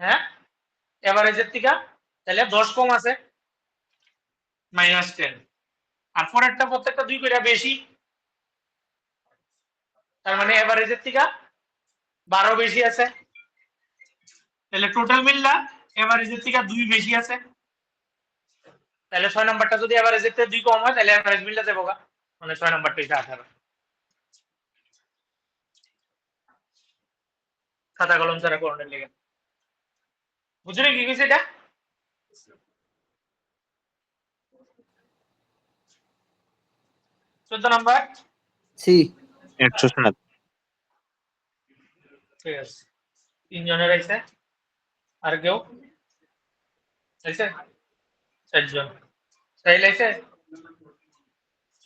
হ্যাঁ এভারেজের থেকে তাহলে 10 কম আছে -10 আর পরেরটা প্রত্যেকটা 2 করে বেশি তার মানে এভারেজের থেকে 12 বেশি আছে তাহলে টোটাল মিললা এভারেজের থেকে 2 বেশি আছে তাহলে 6 নাম্বারটা যদি এভারেজের থেকে 2 কম হয় তাহলে এভারেজ মিললা যাবে মানে 6 নাম্বারটা হইছে 18 খাতা কলম ছাড়া করণের লেগে বুঝলি কি কইছে এটা 14 নাম্বার সি 107 ঠিক আছে 3 জনের আইছে আর কেউ আইছে 4 জন সাইল আইছে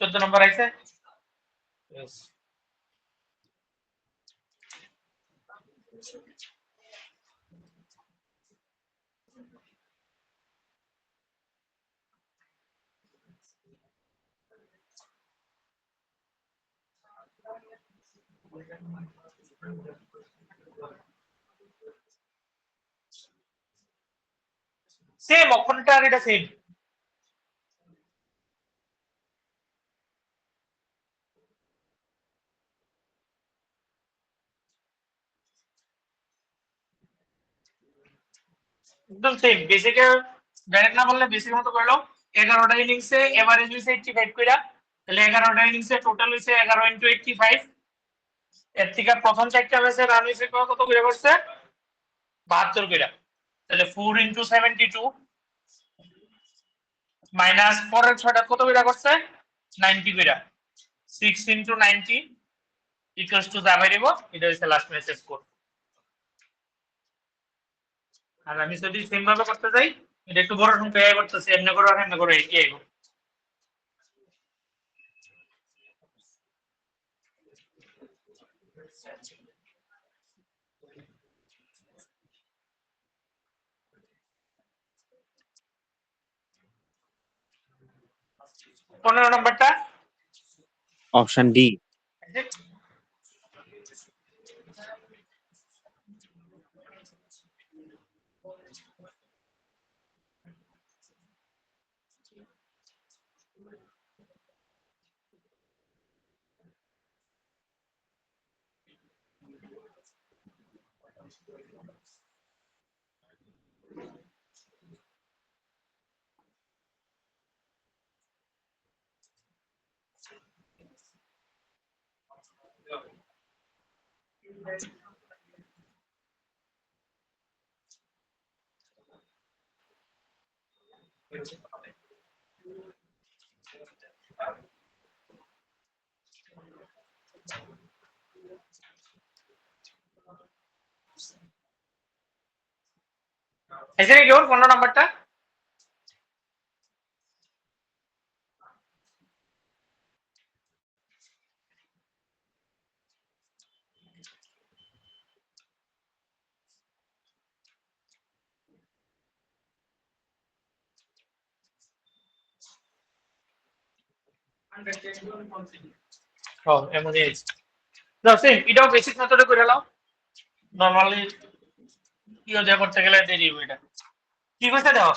14 নাম্বার আইছে Yes. সেম অক্ষরটা আর এটা সেম একদম সেম বেসিকে ডাইরেক্ট না বললে বেসিক মতো করলো 11টা ইনিংসে এভারেজ হইছে 85 কইরা তাহলে 11টা ইনিংসে টোটাল হইছে 11 ইনটু 85 এর থেকে প্রথম 4টা ম্যাচে রান হইছে কত কইরা করছে 72 কইরা তাহলে 4 ইনটু 72 মাইনাস পরের 6টা কত কইরা করছে 90 কইরা 6 ইনটু 90 ইকুয়ালস টু যা বাইরিব এটা হইছে লাস্ট ম্যাচের স্কোর আর আমি যদি সেম ভাবে করতে যাই এটা একটু বড় সংখ্যা আই করতেছি এমনি করে আর এমনি করে কি আইব পনেরো নম্বরটা অপশন ডি এখানে কি ওর 15 নাম্বারটা ও এমনই আছে দাও সেম এটাও বেসিক মেথডে করে নাও নরমালি কি যা করতে গেলে দেরি হবে এটা কি হয়েছে দাও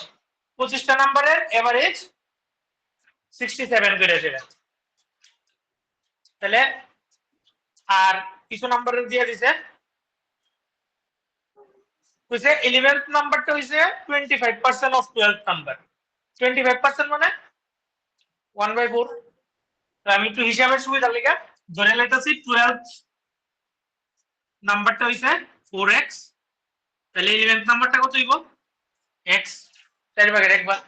25টা নাম্বারের এভারেজ 67 করে দেবে তাহলে আর কিছু নাম্বারের দিয়ে দিছে কইছে 11th নাম্বারটা হইছে 25% অফ 12th নাম্বার 25% মানে 1/4 তো আমি একটু হিসাবের সুবিধার লাগা ধরে লইতাছি 12th নাম্বারটা হইছে 4x তাহলে 11th নাম্বারটা কত হইব x 4/1 একবার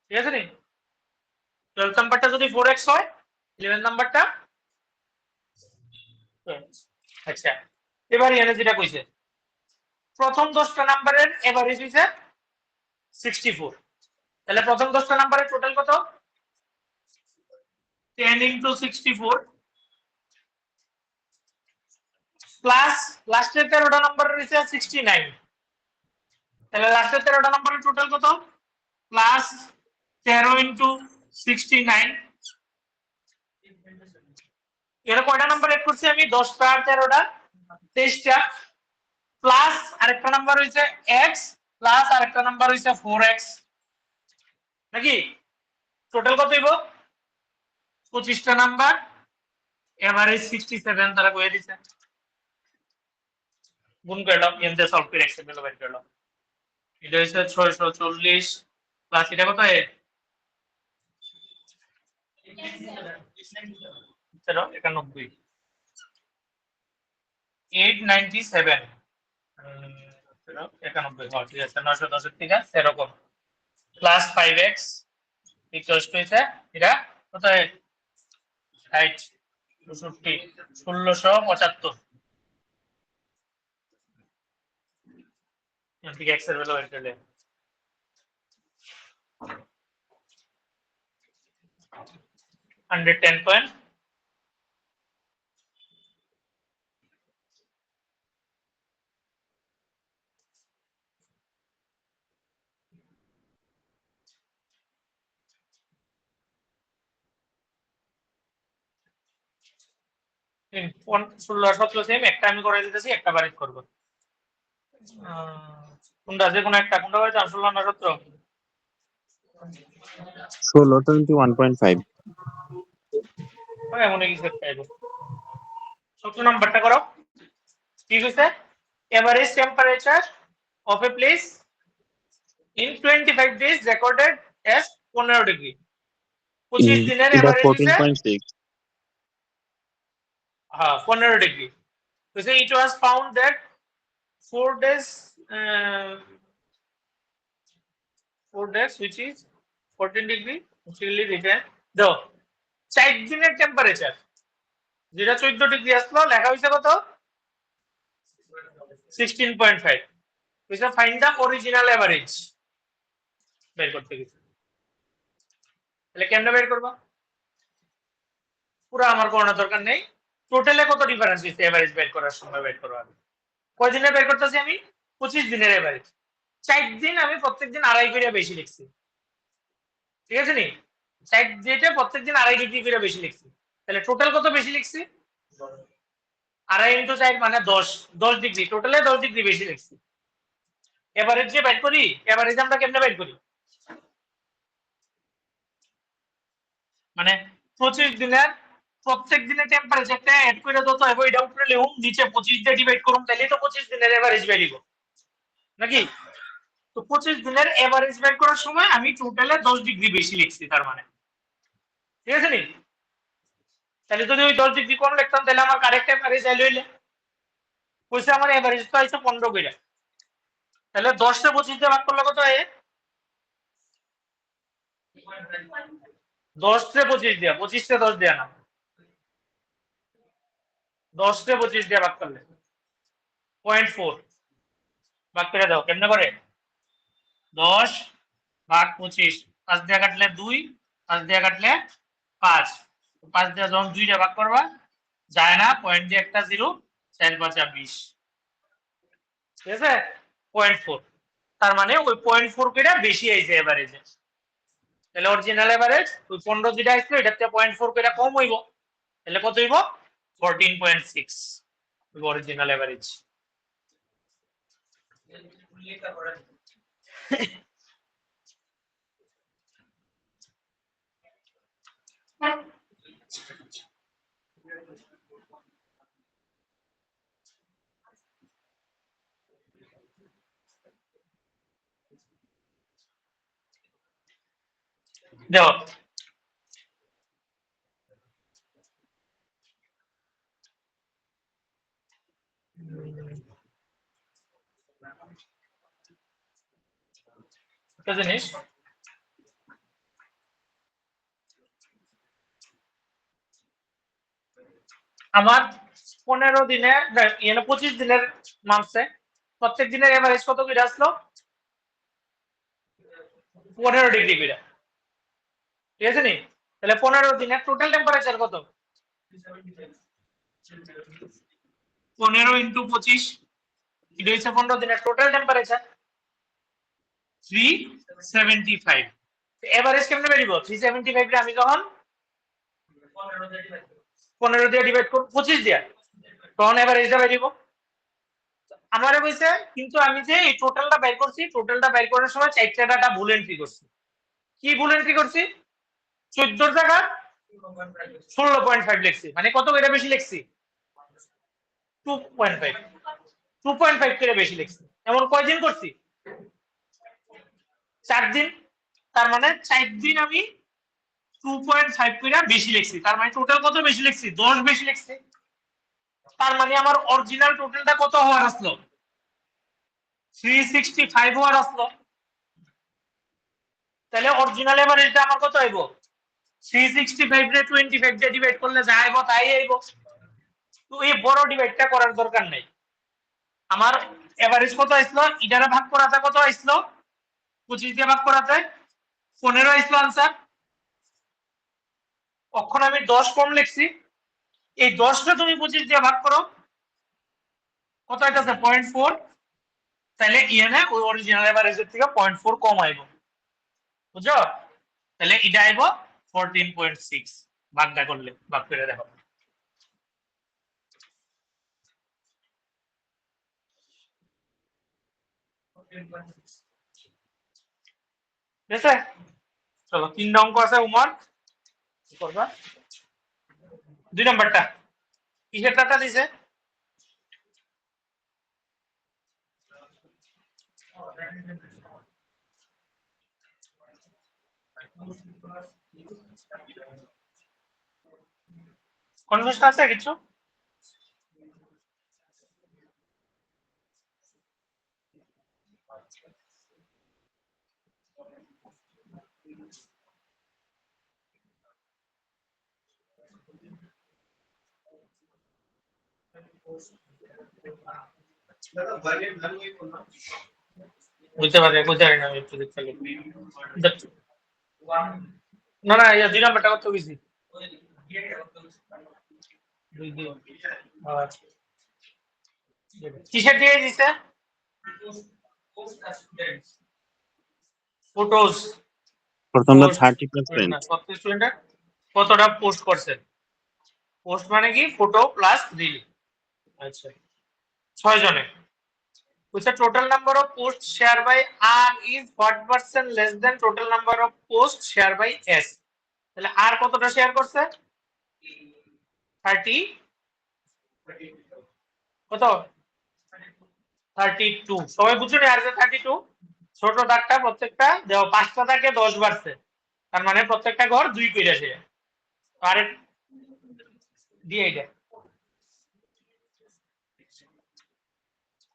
ঠিক আছে নি 12th নাম্বারটা যদি 4x হয় 11th নাম্বারটা আচ্ছা এবার এখানে যেটা কইছে প্রথম 10টা নাম্বারের এভারেজ হইছে 64 তাহলে প্রথম 10টা নাম্বারের টোটাল কত 10 into 64 প্লাস লাস্টের 13টা নাম্বারের হইছে 69 তাহলে লাস্টের 13টা নাম্বারের টোটাল কত প্লাস 13 into 69 এর কয়টা নাম্বার এড করছি আমি 10টা আর 13টা 23টা প্লাস আরেকটা নাম্বার হইছে x প্লাস আরেকটা নাম্বার হইছে 4x নাকি টোটাল কত হইব 25টা নাম্বার এভারেজ 67 তারা কইয়া দিছে গুণ করে দাও এমতে সলভ করে x এর ভ্যালু বের করে দাও এটা হইছে 640 প্লাস এটা কত হয় চলো 91 897 চলো 91 হয় ঠিক আছে 910 এর থেকে এরকম প্লাস 5x ইকুয়ালস টু এটা কত হয় 60 64 1675 এখান থেকে x এর ভ্যালু বের করলে 110 পয়েন্ট ষোলো সতেরো সেম একটা আমি করে দিতেছি একটা বারিক করবো কোনটা যে কোনো একটা কোনটা বাড়িতে 16 না 17 21.5 এমন কিছু একটা আইবো 17 নাম্বারটা করো ঠিক আছে average temperature of a place in 25 days recorded as 15 degree 25 দিনের এটা এভারেজ হইছে 14.6 হ্যাঁ 15 degree so it was found that 4 days 4 days which is 14 degree actually written the 4 দিনের টেম্পারেচার যেটা 14 ডিগ্রি আসলো লেখা হইছে কত 16.5 which is find the original average বের করতে গেছে তাহলে কেমনে বের করবা পুরো আমার কোনো দরকার নেই টোটালে কত ডিফারেন্স হইছে এভারেজ বের করার সময় বের করব আমি কয় দিনে বের করতেছি আমি 25 দিনের এভারেজ 4 দিন আমি প্রত্যেকদিন আড়াই করে বেশি লিখছি ঠিক আছে নি 4 যেটা প্রত্যেকদিন আড়াই ডিগ্রি করে বেশি লিখছি তাহলে টোটাল কত বেশি লিখছি আড়াই ইনটু 4 মানে 10 ডিগ্রি টোটালে 10 ডিগ্রি বেশি লিখছি এভারেজ যে বের করি এভারেজ আমরা কেমনে বের করি মানে 25 দিনের প্রত্যেক দিনের টেম্পারেচারটা এড করে যত হবে এটা উপরে লিখুন নিচে 25 দিয়ে ডিভাইড করুন তাহলে তো 25 দিনের এভারেজ বেরিয়ে নাকি তো 25 দিনের এভারেজ বের করার সময় আমি টোটালে 10 ডিগ্রি বেশি লিখছি তার মানে ঠিক আছে নি তাহলে যদি ওই 10 ডিগ্রি কম লিখতাম তাহলে আমার কারেক্ট এভারেজ আইলো হইলে কইছে আমার এভারেজ তো আইছে 15 কইরা তাহলে 10 তে 25 দিয়ে ভাগ করলে কত হয় 10 তে 25 দিয়া 25 তে 10 দিয়া না 10 তে 25 দিয়ে ভাগ করলে 0.4 ভাগ করে দাও কেমনে করে 10 ভাগ 25 5 দিয়ে কাটলে 2 5 দিয়ে কাটলে 5 5 দিয়ে যখন 2 দিয়ে ভাগ করবা যায় না পয়েন্ট দিয়ে একটা 0 4 5 20 ঠিক আছে 0.4 তার মানে ওই 0.4 করে বেশি আইছে এভারেজে তাহলে অরিজিনাল এভারেজ ওই 15 যেটা আসলো এটা থেকে 0.4 করে কম হইব, তাহলে কত হইব 14.6 অরিজিনাল এভারেজ। দেখো একটা জিনিস, আমার 15 দিনে 25 দিনের মাসে প্রত্যেক দিনের এভারেজ কত করে আসলো 15 ডিগ্রি করে, ঠিক আছে নি? তাহলে 15 দিনের টোটাল টেম্পারেচার কত? 15 ইন্টু 25, এটা হচ্ছে 15 দিনের টোটাল টেম্পারেচার 375। এভারেজ কেমনে বেরিব? 375 রে আমি যখন 15 দিয়ে ডিভাইড করব 25 দিয়ে, তখন এভারেজটা বেরিব। আমারে কইছে কিন্তু আমি যে এই টোটালটা বের করছি, টোটালটা বের করার সময় চারটা ডাটা ভুল এন্ট্রি করছি। কি ভুল এন্ট্রি করছি? 14 টাকা 16.5 লিখছি, মানে কত করে বেশি লিখছি? 2.5 2.5 করে বেশি লিখছি। এমন কয়দিন করছি? 4 দিন। তার মানে 4 দিন আমি 2.5 করে বেশি লিখছি, তার মানে টোটাল কত বেশি লিখছি? 10 বেশি লিখছি। তার মানে আমার অরিজিনাল টোটালটা কত হওয়ার আসলো? 365 হওয়ার আসলো। তাহলে অরিজিনাল এভারেজটা আমার কত আইব? 365 রে 25 দিয়ে ডিভাইড করলে যা আইব তাই আইব। তো এই বড় ডিভাইডটা করার দরকার নাই। আমার এভারেজ কত আসলো? ইটারে ভাগ করাতে কত আসলো? 25 দিয়ে ভাগ করাতে 15 আসলো आंसर। তখন আমি 10 কম লিখছি, এই 10 টা তুমি 25 দিয়ে ভাগ করো, কত আইতাছে? 0.4। তাহলে ইএনএ ওই অরিজিনাল এভারেজের থেকে 0.4 কম আইব, বুঝছো? তাহলে এটা আইব 14.6 ভাগটা করলে, ভাগ করে দেখো। ঠিক আছে, চলো 3 অঙ্ক আছে হোমওয়ার্ক করবা। 2 নাম্বারটা কিসের টাকা দিছে? কনফিউশন আছে কিছু? বুঝতে পারি না, আমি একটু দেখতে লাগবে। না না, এই 2 নাম্বারটা কত বেশি? আচ্ছা, কিসের দিয়ে দিছে? ফটোস। প্রথমটা 30%। কত স্টুডেন্ট কতটা পোস্ট করছেন? পোস্ট মানে কি? Photo plus reel. আচ্ছা, 6 জনে। Which the total number of posts shared by R is what percent less than total number of posts shared by S? তাহলে R কতটা শেয়ার করছে? 30 কত? 32। সবাই বুঝছো না? আর যে 32 ছোট দাগটা প্রত্যেকটা দেখো 5টা দাগে 10 বাড়ছে, তার মানে প্রত্যেকটা ঘর 2 কইরা আছে। আর দিয়ে এটা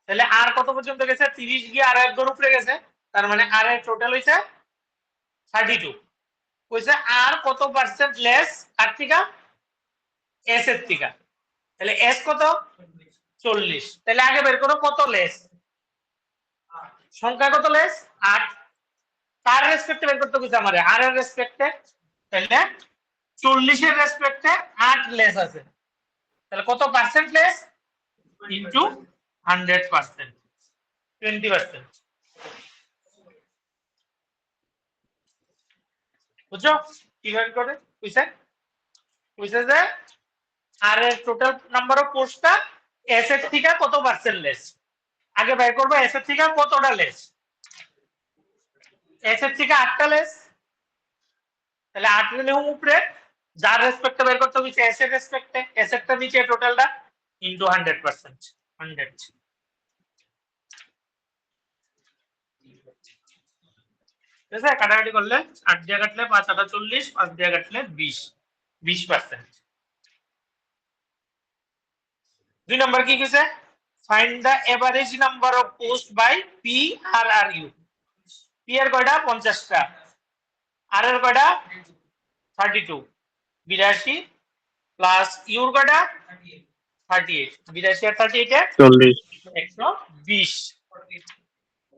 তাহলে আর কত পর্যন্ত গেছে? 30 গিয়ে আর এক ঘর উপরে গেছে, তার মানে আর এর টোটাল হইছে 32। কইছে আর কত পার্সেন্ট লেস কার থেকে? এস এর থেকে। তাহলে এস কত? 40। তাহলে আগে বের করো কত লেস, সংখ্যা কত লেস? 8। তার রেসপেক্টে বের করতে কইছে আমারে, আর এর রেসপেক্টে। তাহলে 40 এর রেসপেক্টে 8 লেস আছে, তাহলে কত পার্সেন্ট লেস? ইনটু 100%, 20%। বুঝছো কি বের করে কইছে যে আর এর টোটাল নাম্বার অফ পোস্টটা এস এর থেকে কত পার্সেন্ট লেস আগে বের করবো এস এর থেকে কতটা লেস এস এর থেকে 8টা লেস তাহলে 8 নিলাম উপরে যার রেসপেক্টে বের করতে হবে এস এর রেসপেক্টে এস এরটা নিচে টোটালটা ইনটু 100% 100 ঠিক আছে কাটাকাটি করলে 8 দিয়ে কাটলে 5 8 40 5 দিয়ে কাটলে 20% 2 নাম্বার কি কিছে find the average number of post by P R আর ইউ পি এর কয়টা 50টা আর এর কয়টা 32 82 প্লাস ইউর কয়টা 38 82 আর 38 এর 40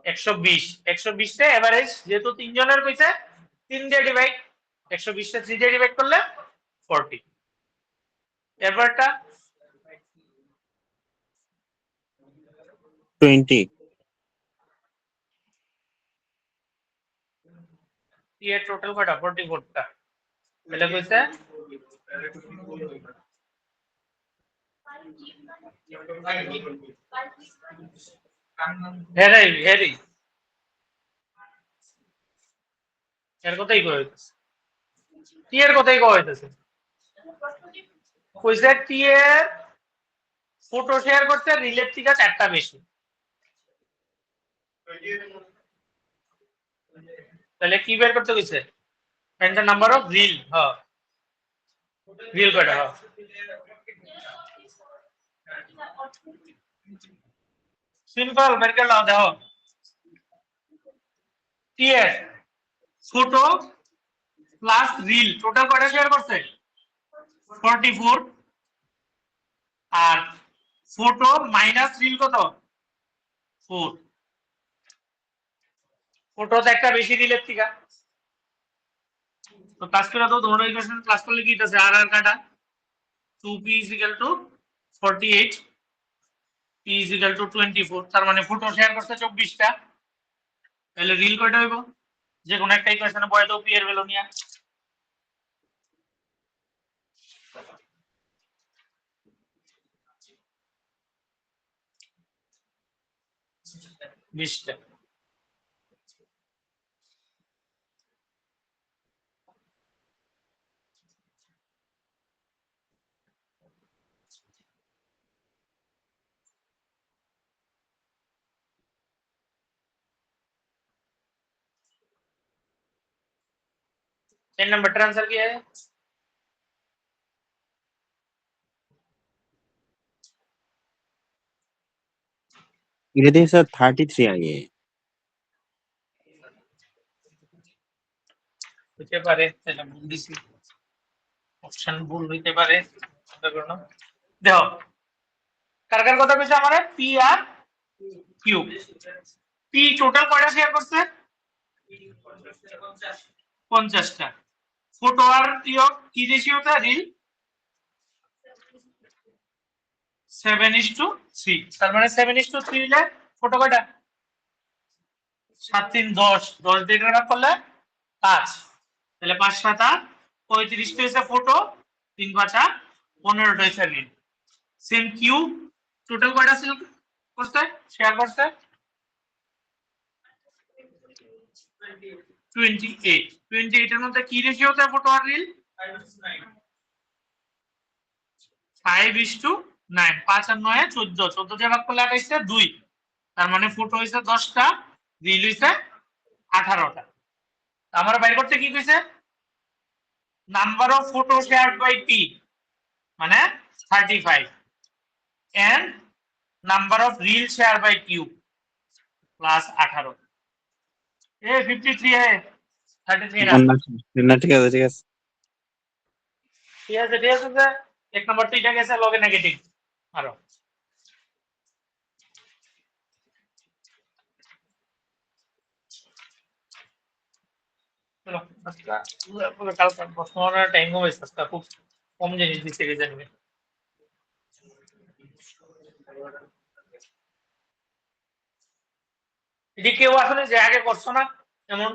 120 120 তে এভারেজ যেহেতু তিনজনের কইছে 3 দিয়ে ডিভাইড 120 তে 3 দিয়ে ডিভাইড করলে 40 এরপরটা 20 টি এর টোটাল কয়টা 44 টা তাহলে কইছে হেরি এর কথাই কই হইতেছে টি এর কথাই কই হইতেছে কইছে টি এর ফটো শেয়ার করতে রিলেট থেকে 4টা বেশি তাহলে কি বের করতে কইছে find the number of reel হ্যাঁ রিল কয়টা হ্যাঁ সিম্পল বের করে নাও দেখো টি এর ফটো প্লাস রিল টোটাল কয়টা শেয়ার করছে 44 আর ফটো মাইনাস রিল কত 4 ফটো তো একটা বেশি রিলের থেকে তো ক্লাস করে দাও তোমরা ইকুয়েশন ক্লাস করলে কি হইতাছে আর আর কাটা 2p = 48 p = 24 তার মানে ফটো শেয়ার করতে 24টা তাহলে রিল কয়টা হইব যে কোন একটা ইকুয়েশনে বয় দাও p এর ভ্যালু নিয়া বিশটা टेन नंबर आंसर क्या है এটা স্যার 33 আগে হতে পারে তাহলে ভুল দিছি অপশন ভুল হইতে পারে চিন্তা করো না দেখো কার কার কথা কইছে আমারে P R Q P total কয়টা শেয়ার করছে 50টা ফটো আর ইয়ক কি রেশিওটা রিল 7:3 তার মানে 7:3 হলে ফটো কয়টা 7 3 10 10 দিয়ে ভাগ করলে 5 তাহলে 5 7 35 টা হইছে ফটো 3 5 15 টা হইছে রিল সেম কিউ টোটাল কয়টা ছিল করতে শেয়ার করতে 28 এর মধ্যে কি রেশিওতে ফটো আর রিল 5:9 5 আর 9 14 14 দিয়ে ভাগ করলে 28 টা 2 তার মানে ফটো হইছে 10টা রিল হইছে 18টা আমরা বাইর করতে কি কইছে number of photo shared by P মানে 35 and number of reel share by q plus 18 ए 53 है 33 ना না ঠিক আছে ঠিক আছে ঠিক আছে যে এক নাম্বার তো এটা গেছে লগে নেগেটিভ আরো চলো আজকে কাল বর্তমানে টাইম হয়েছে আজকে খুব কম জিনিস দিতে গেছে জানবে এটি কেউ আসলে যে আগে করছো না এমন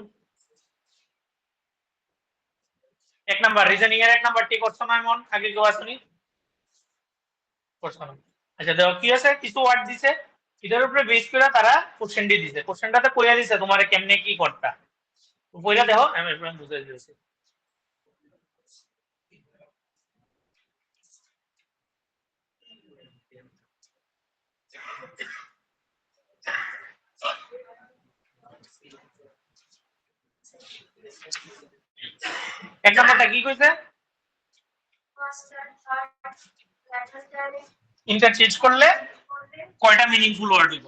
এক নাম্বার রিজনিং এর এক নাম্বারটি করছো না এমন আগে কেউ আসেনি করছো না আচ্ছা দেখো কি আছে কিছু ওয়ার্ড দিছে এটার উপরে বেস করে তারা কোশ্চেনটি দিছে কোশ্চেনটাতে কইয়া দিছে তোমারে কেমনে কি করতা কইরা দেখো আমি একবার বুঝাই দিয়েছি এক নাম্বারটা কি কইছে ইন্টারচেঞ্জ করলে কয়টা মিনিংফুল ওয়ার্ড হইব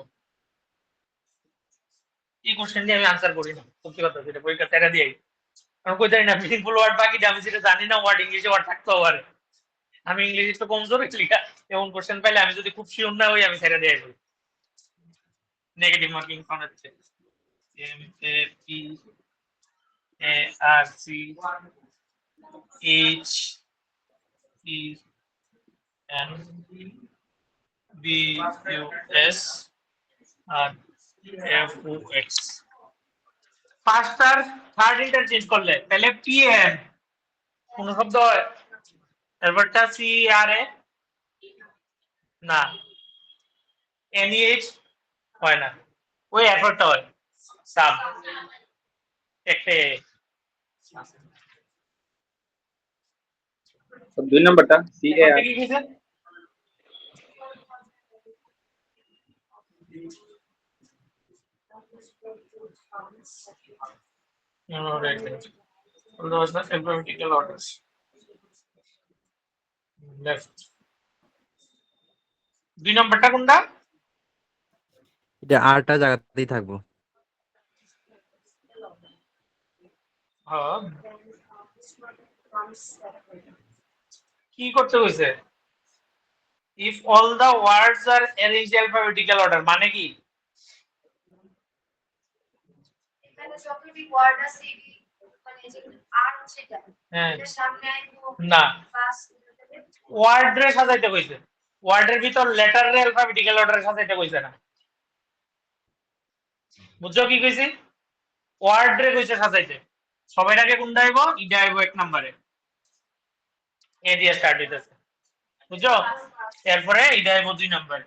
এই কোশ্চেন দিয়ে আমি আনসার করি না সত্যি কথা যেটা পরীক্ষা তেরা দিই আমি কই জানি না মিনিংফুল ওয়ার্ড বাকি আমি সেটা জানি না ওয়ার্ড ইংলিশে ওয়ার্ড থাকতে পারে আমি ইংলিশে তো কমজোর লিখা এমন কোশ্চেন পাইলে আমি যদি খুব শিওর না হই আমি ছেড়ে দিয়ে আসবো নেগেটিভ মার্কিং ফর্মে দিতে M A P A R C H E N B U S R F O X first আর থার্ড ইন্টারচেঞ্জ করলে তাহলে পি এন কোন শব্দ হয় এরপরটা সি আর এ না এন এইচ হয় না ওই এরপরটা হয় সাব একটা 2 নাম্বারটা সি এ আর কি কিছে No, right. Those are alphabetical orders. Left. 2 নম্বরটা কোনটা? এটা আরটা জায়গাতেই থাকবো। হ্যাঁ। কি করতে কইছে? If all the words are arranged alphabetical order মানে কি? এখানে যতটি ওয়ার্ড আছে মানে যে আর সেটা হ্যাঁ এর সামনে আইবো না পাস ওয়ার্ড রে সাজাইতে কইছে ওয়ার্ডের ভিতর লেটার রে অ্যালফাবেটিক্যাল অর্ডারে সাজাইতে কইছে না বুঝছো কি কইছি ওয়ার্ড রে কইছে সাজাইতে সবার আগে কোনটা আইবো ইডা আইবো এক নম্বরে এ দিয়ে স্টার্ট হইতাছে বুঝছো এরপরে ইডা আইবো 2 নম্বরে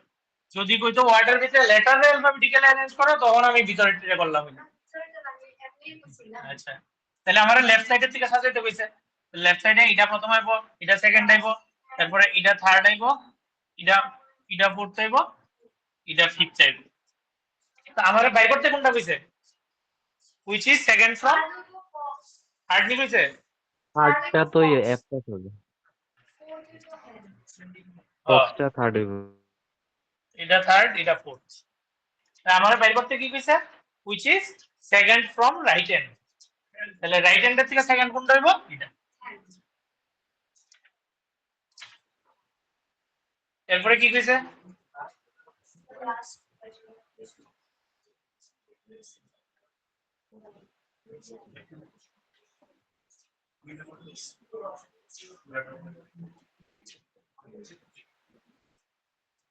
যদি কইতো ওয়ার্ডের ভিতরে লেটার রে অ্যালফাবেটিক্যাল অ্যারেঞ্জ করো তখন আমি ভিতরে টিরে করলাম আচ্ছা তাহলে আমার লেফট সাইডের থেকে সাজাইতে কইছে লেফট সাইডে ইডা প্রথম আইবো ইডা সেকেন্ড আইবো তারপরে ইডা থার্ড আইবো ইডা ফোর্থ আইবো ইডা ফিফথ আইবো তো আমারে বাই করতে কোনটা কইছে which is second from third নি কইছে আরটা তো একটা হবে, বক্সটা থার্ড হইব। ইডা থার্ড ইডা ফোর্থ আমারে বাই করতে কি কইছে which is second from right hand তাহলে রাইট হ্যান্ডের থেকে সেকেন্ড কোনটা হইবো ইডা এরপরে কি কইছে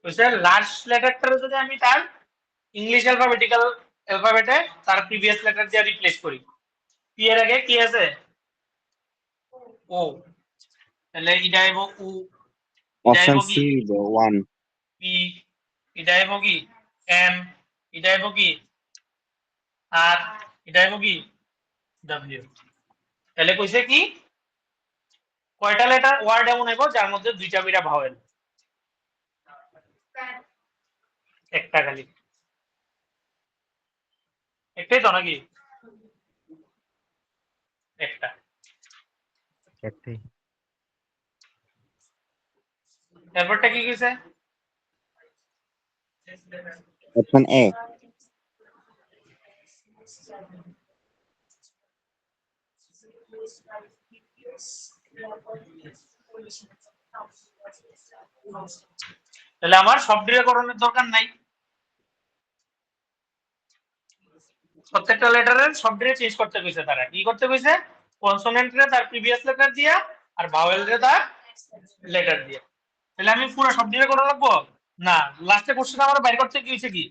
কইছে লাস্ট লেটারটা যদি আমি তার ইংলিশ অ্যালফাবেটে তার প্রিভিয়াস লেটার দিয়ে রিপ্লেস করি পি এর আগে কি আছে ও তাহলে এটা আইবো উ অপশন সি 1 পি এটা আইবো কি এম এটা আইবো কি আর এটা আইবো কি ডব্লিউ তাহলে কইছে কি কয়টা লেটার ওয়ার্ড এমন আইবো যার মধ্যে দুইটা বিরা ভাওয়েল একটা খালি একটাই তো নাকি একটা একটাই। তারপরটা কি কইছে অপশন এ তাহলে আমার শব্দীয়করণের দরকার নাই প্রত্যেকটা লেটারের শব্দে চেঞ্জ করতে কইছে তারা কি করতে কইছে কনসোনেন্ট রে তার প্রিভিয়াস লেটার দিয়া আর ভাওয়েল রে তার লেটার দিয়া তাহলে আমি পুরো শব্দীয়করণ রাখবো না লাস্টে কোশ্চেন আমার বাইর করতে কি হইছে কি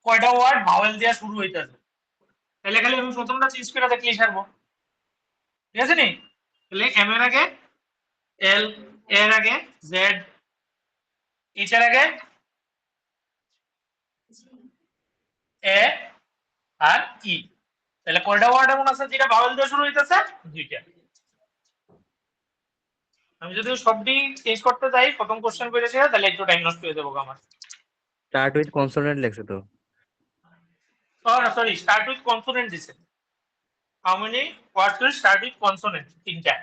কয়টা ওয়ার্ড ভাওয়েল দিয়া শুরু হইতাছে তাহলে খালি আমি প্রথমটা চেঞ্জ করে দেখলেই ছাড়বো ঠিক আছে নি তাহলে এম এর আগে এল, এর আগে জেড, এইচ এর আগে এ আর ই। তাহলে কয়টা ওয়ার্ড এমন আছে যেটা ভাওয়েল দিয়ে শুরু হইতেছে? দুইটা। আমি যদি সবটি চেঞ্জ করতে যাই প্রথম কোশ্চেন করেছে তাহলে একটু টাইম নষ্ট হয়ে যাবো আমার। স্টার্ট উইথ কনসোনেন্ট লেখছে তো। সরি, স্টার্ট উইথ কনসোনেন্ট দিছে। How many words will start with consonant? তিনটা।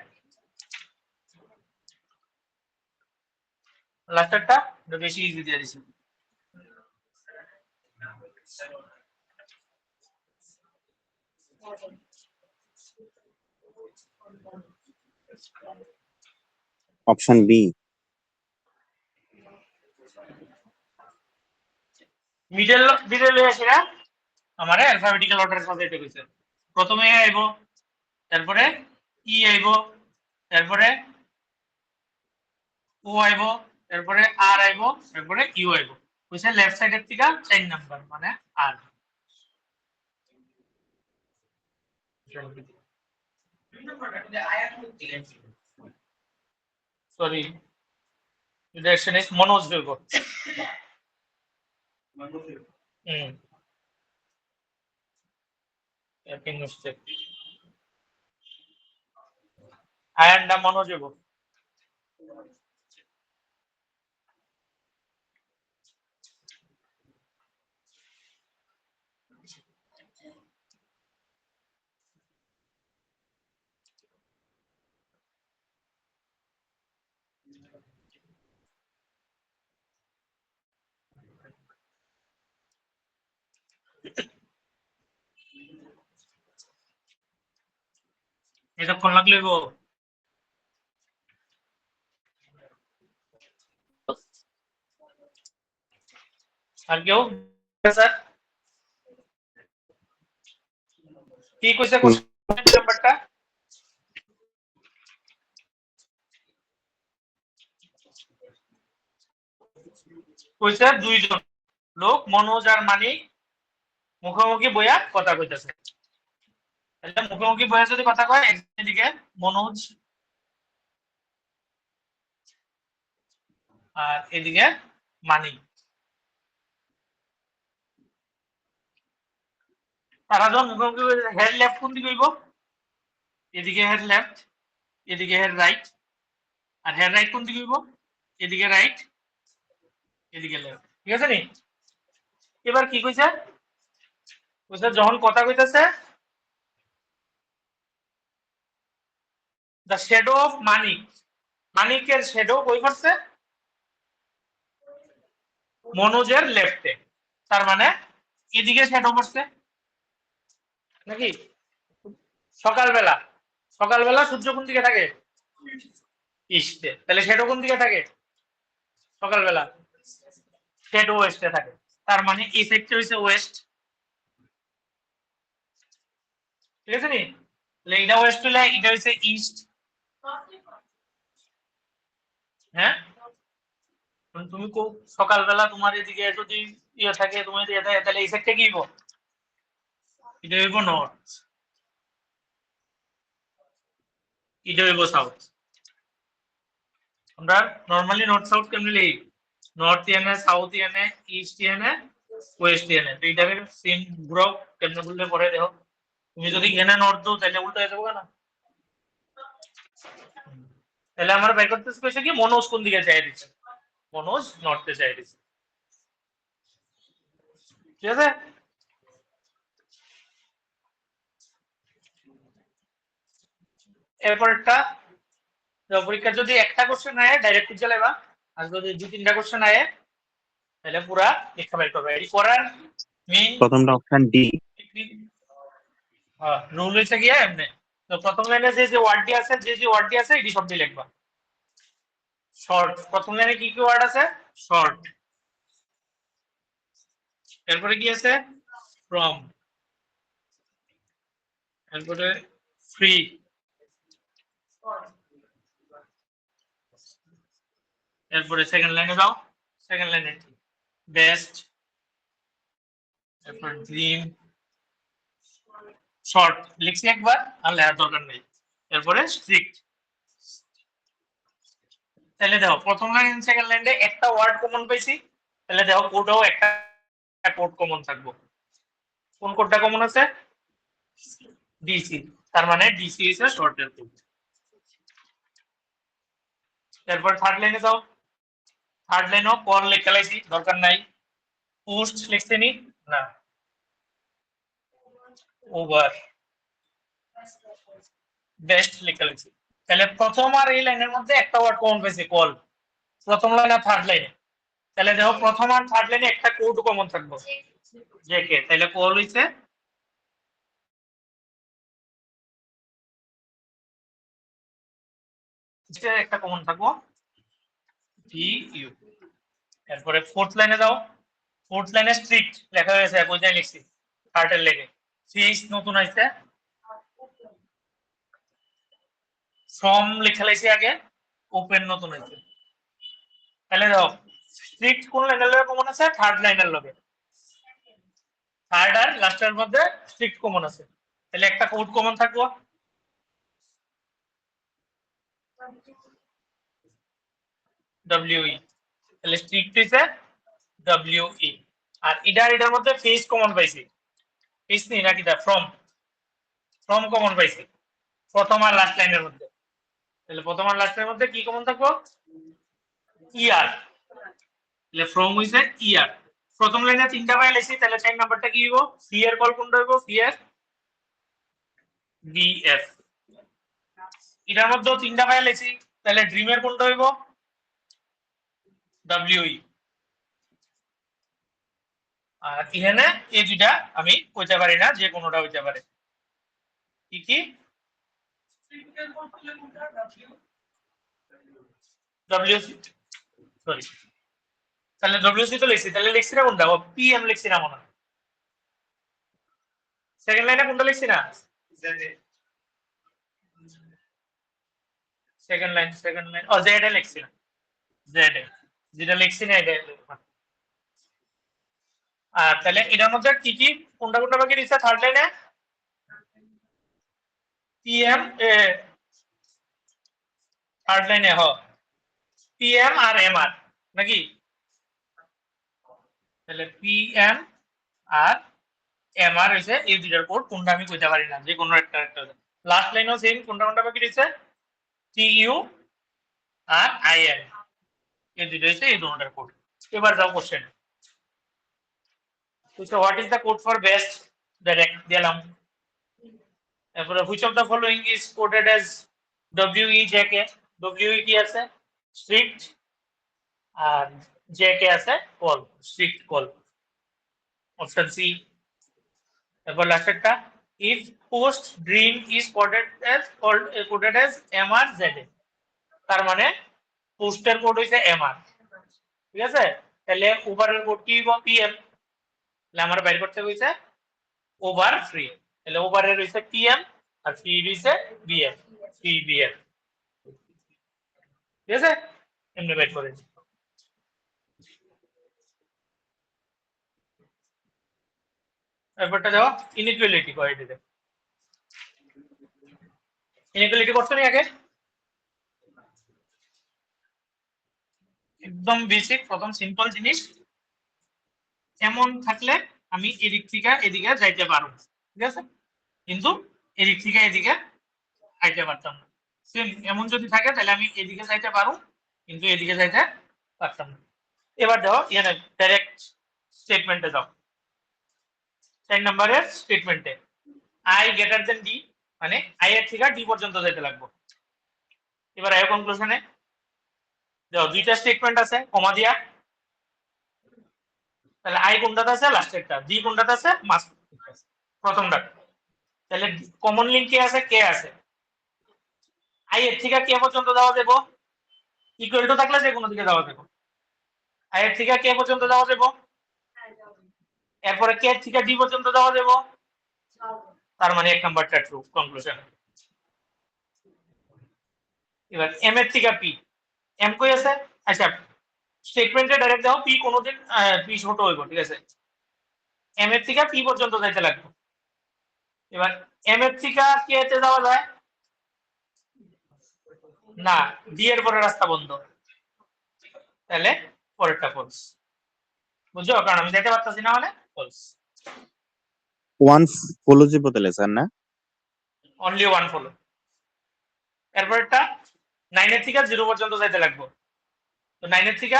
লাস্টেরটা বেশি ইজি দিয়ে দিছে। Option B. মিডল মিডল হয়েছে না আমারে অ্যালফাবেটিক্যাল অর্ডারের সাথে এটা কইছে। প্রথমে এ আইবো, তারপরে ই আইবো, তারপরে ও আইবো, তারপরে আর আইবো, তারপরে ইউ আইবো। কইছে লেফট সাইডের থেকে 4 নাম্বার মানে আর। Sorry, direction is Manoj Virgo. Typing mistake. I am the Manoj Virgo. এতক্ষণ লাগলে গো। আর কেউ স্যার কি কইছে কোশ্চেন নাম্বারটা? কইছে দুইজন লোক মনোজ আর মানিক মুখোমুখি বইয়া কথা কইতেছে। তাহলে মুখোমুখি বইয়া যদি কথা কয় একদিকে মনোজ আর এদিকে মানিক। তারা যখন মুখোমুখি হেড লেফট কোন দিকে হইব? এদিকে হেড লেফট, এদিকে হেড রাইট। আর হেড রাইট কোন দিকে হইব? এদিকে রাইট, এদিকে লেফট। ঠিক আছে নি? এবার কি কইছে? কইছে যখন কথা কইতেছে দ্য শ্যাডো অফ মানিক, মানিকের শ্যাডো কই পড়ছে? মনোজের লেফটে। তার মানে এদিকে শ্যাডো পড়ছে নাকি? সকালবেলা, সকালবেলা সূর্য কোন দিকে থাকে? ইস্টে। তাহলে শ্যাডো কোন দিকে থাকে? সকালবেলা শ্যাডো ওয়েস্টে থাকে। তার মানে এই সাইডটা হইছে ওয়েস্ট। ঠিক আছে নি? তাহলে এটা ওয়েস্ট হলে এটা হইছে ইস্ট। হ্যাঁ, তুমি সকালবেলা তোমার এদিকে যদি ইয়ে থাকে, তোমার ইয়ে থাকে, তাহলে এই সাইডটা কি হইব? এটা হইব নর্থ, এটা হইব সাউথ। আমরা নরমালি নর্থ সাউথ কেমনে লিখি? নর্থ ইয়ানে, সাউথ ইয়ানে, ইস্ট ইয়ানে, ওয়েস্ট ইয়ানে। তো এইটাকে সেম গ্রুপ কেমনে বললে পরে দেখো। তুমি যদি এখানে নর্থ দাও তাহলে উল্টো হয়ে যাবে না? তাহলে আমার বের করতে কইছে কি মনোজ কোন দিকে চাই দিচ্ছে? মনোজ নর্থে চাই দিচ্ছে। ঠিক আছে? এরপরটা পরীক্ষা যদি একটা কোশ্চেন আয় ডাইরেক্ট বুঝে লেবা, আর যদি দুই তিনটা কোশ্চেন আয় তাহলে পুরা লেখা বের করবে। এই করার মেইন প্রথমটা অপশন ডি। রুল হইছে গিয়া এমনি। তো প্রথম লাইনে যে ওয়ার্ডটি আছে, যে ওয়ার্ডটি আছে এটি সবটি লিখবা শর্ট। প্রথম লাইনে কি কি ওয়ার্ড আছে? শর্ট। এরপরে কি আছে? ফ্রম। এরপরে ফ্রি। এরপরে সেকেন্ড লাইনে যাও, সেকেন্ড লাইনে বেস্ট, এরপর ড্রিম। শর্ট লিখছি একবার, আর লেখার দরকার নেই। এরপরে স্ট্রিক্ট, তাহলে দেখো প্রথম লাইন সেকেন্ড লাইনে একটা ওয়ার্ড কমন পাইছি, তাহলে দেখো কোডও একটা কোড কমন থাকবো। কোন কোডটা কমন আছে? ডিসি। তার মানে ডিসি ইজ এ শর্টের কোড। তারপর থার্ড লাইনে যাও, থার্ড লাইনও কল লেখা লাইছি, দরকার নাই। পোস্ট লিখতে নি না, ওভার বেস্ট লেখা লাইছি। তাহলে প্রথম আর এই লাইনের মধ্যে একটা ওয়ার্ড কমন পাইছে, কল, প্রথম লাইন আর থার্ড লাইনে। তাহলে দেখো প্রথম আর থার্ড লাইনে একটা কোড কমন থাকবো, জেকে। তাহলে কল হইছে একটা কমন থাকবো, টি ইউ। এরপরে ফোর্থ লাইনে যাও, ফোর্থ লাইনে স্ট্রিক্ট লেখা হয়েছে, একই লাইন লিখছি থার্ডের লেগে। ফিস নতুন আইছে, ফ্রম লেখা লাইছি আগে, ওপেন নতুন হয়েছে। তাহলে দেখো স্ট্রিক্ট কোন লাইনের লগে কমন আছে? থার্ড লাইনের লগে। থার্ড আর লাস্টের মধ্যে স্ট্রিক্ট কমন আছে, তাহলে একটা কোড কমন থাকবো, ডব্লিউই। তাহলে স্ট্রিক্ট হইছে ডব্লিউই। আর এটার মধ্যে ফেস কমন পাইছি, ফেস নি নাকি দা ফ্রম, ফ্রম কমন পাইছি প্রথম আর লাস্ট লাইনের মধ্যে। তাহলে প্রথম আর লাস্টের মধ্যে কি কমন থাকবো? ইয়ার। তাহলে ফ্রম হইছে ইয়ার। প্রথম লাইনে তিনটা পাই লাইছি, তাহলে 4 নাম্বারটা কি হইব? সি এর কল কোনটা হইব? সি এর ডিএফ। এটার মধ্যে তিনটা পাই লাইছি, তাহলে ড্রিমের কোনটা হইব? ডব্লিউই। আর এখানে এই দুইটা আমি কইতে পারি না, যে কোনোটা হইতে পারে। কি কি? ডব্লিউসি, সরি, তাহলে ডব্লিউসি তো লিখছি, তাহলে লিখছি না কোনটা? পিএম লিখছি না মনে হয়। সেকেন্ড লাইনে কোনটা লিখছি না? সেকেন্ড লাইন ও জেড এ লিখছি না, জেড এ যেটা লিখছি না এটা। আর তাহলে এটার মধ্যে কি কি কোনটা কোনটা বাকি দিচ্ছে? থার্ড লাইনে পিএম, থার্ড লাইনে হ পিএম আর এমআর নাকি? তাহলে পিএম আর এমআর হইছে এই দুইটার কোড, কোনটা আমি কইতে পারি না, যে কোনো একটা একটা। লাস্ট লাইনও সেম, কোনটা কোনটা বাকি দিচ্ছে? টিইউ আর আইএন, এই দুইটা হইছে এই দুটোর কোড। এবার যাও question. So what is the code for best? Direct দিলাম। এরপরে which of the following is coded as WEJK? WE কি আছে? Strict, আর JK আছে call, strict call, option C. এরপর লাস্টেরটা, if post dream is coded as MRZA, তার মানে পোস্টের কোড হইছে MR, ঠিক আছে? তাহলে ওভারের কোড কি হইব? PM। তাহলে আমার বাইর করতে হইছে ওভার ফ্রি, তাহলে ওভারের হইছে PM আর ফ্রি হইছে BF, ফ্রি BF, ঠিক আছে? এমনি বাইর করে। এরপরটা যাও ইনইকুয়ালিটি কয় দিতে। ইনইকুয়ালিটি করছো নি আগে? একদম বেসিক, প্রথম সিম্পল জিনিস, এমন থাকলে আমি এদিক থেকে এদিকে যাইতে পারবো, ঠিক আছে? কিন্তু এদিক থেকে এদিকে যাইতে পারতাম না। সেম এমন যদি থাকে তাহলে আমি এদিকে যাইতে পারবো, কিন্তু এদিকে যাইতে পারতাম না। এবার দাও এখানে ডাইরেক্ট স্টেটমেন্টে যাও। 4 নম্বরের স্টেটমেন্টে আই গ্রেটার দেন ডি, মানে আই এর থেকে ডি পর্যন্ত যাইতে লাগবে। এবার আই কনক্লুশনে দাও, দুইটা স্টেটমেন্ট আছে কমা দিয়া, তাহলে আই কোনটাতে আছে? লাস্টেরটা। ডি কোনটাতে আছে? প্রথমটা। তাহলে কমন লিঙ্ক কে আছে? কে আছে। আই এর থেকে কে পর্যন্ত যাওয়া যাবে? ইকুয়াল টু থাকলে যে কোনো দিকে যাওয়া যাবে। আই এর থেকে কে পর্যন্ত যাওয়া যাবে? এরপরে কে এর থেকে ডি পর্যন্ত যাওয়া যাবে, তার মানে এক নাম্বারটা ট্রু, কনক্লুশন। এবার এম এর থেকে পি, এম কই আছে? আচ্ছা স্টেটমেন্টে ডাইরেক্ট দাও, পি কোনোদিন পি ছোট হইব, ঠিক আছে? এম এর থেকে পি পর্যন্ত যাইতে লাগবে। এবার এম এর থেকে কে তে যাওয়া যায় না, ডি এর পরে রাস্তা বন্ধ, তাহলে পরেরটা ফলস। বুঝছো? কারণ আমি দেখতে পাচ্ছি না মানে ফলস। ওয়ান ফলো যে বদলে স্যার না? Only one follow. এরপরটা 9 এর থেকে 0 পর্যন্ত যাইতে লাগবে। তো 9 এর থেকে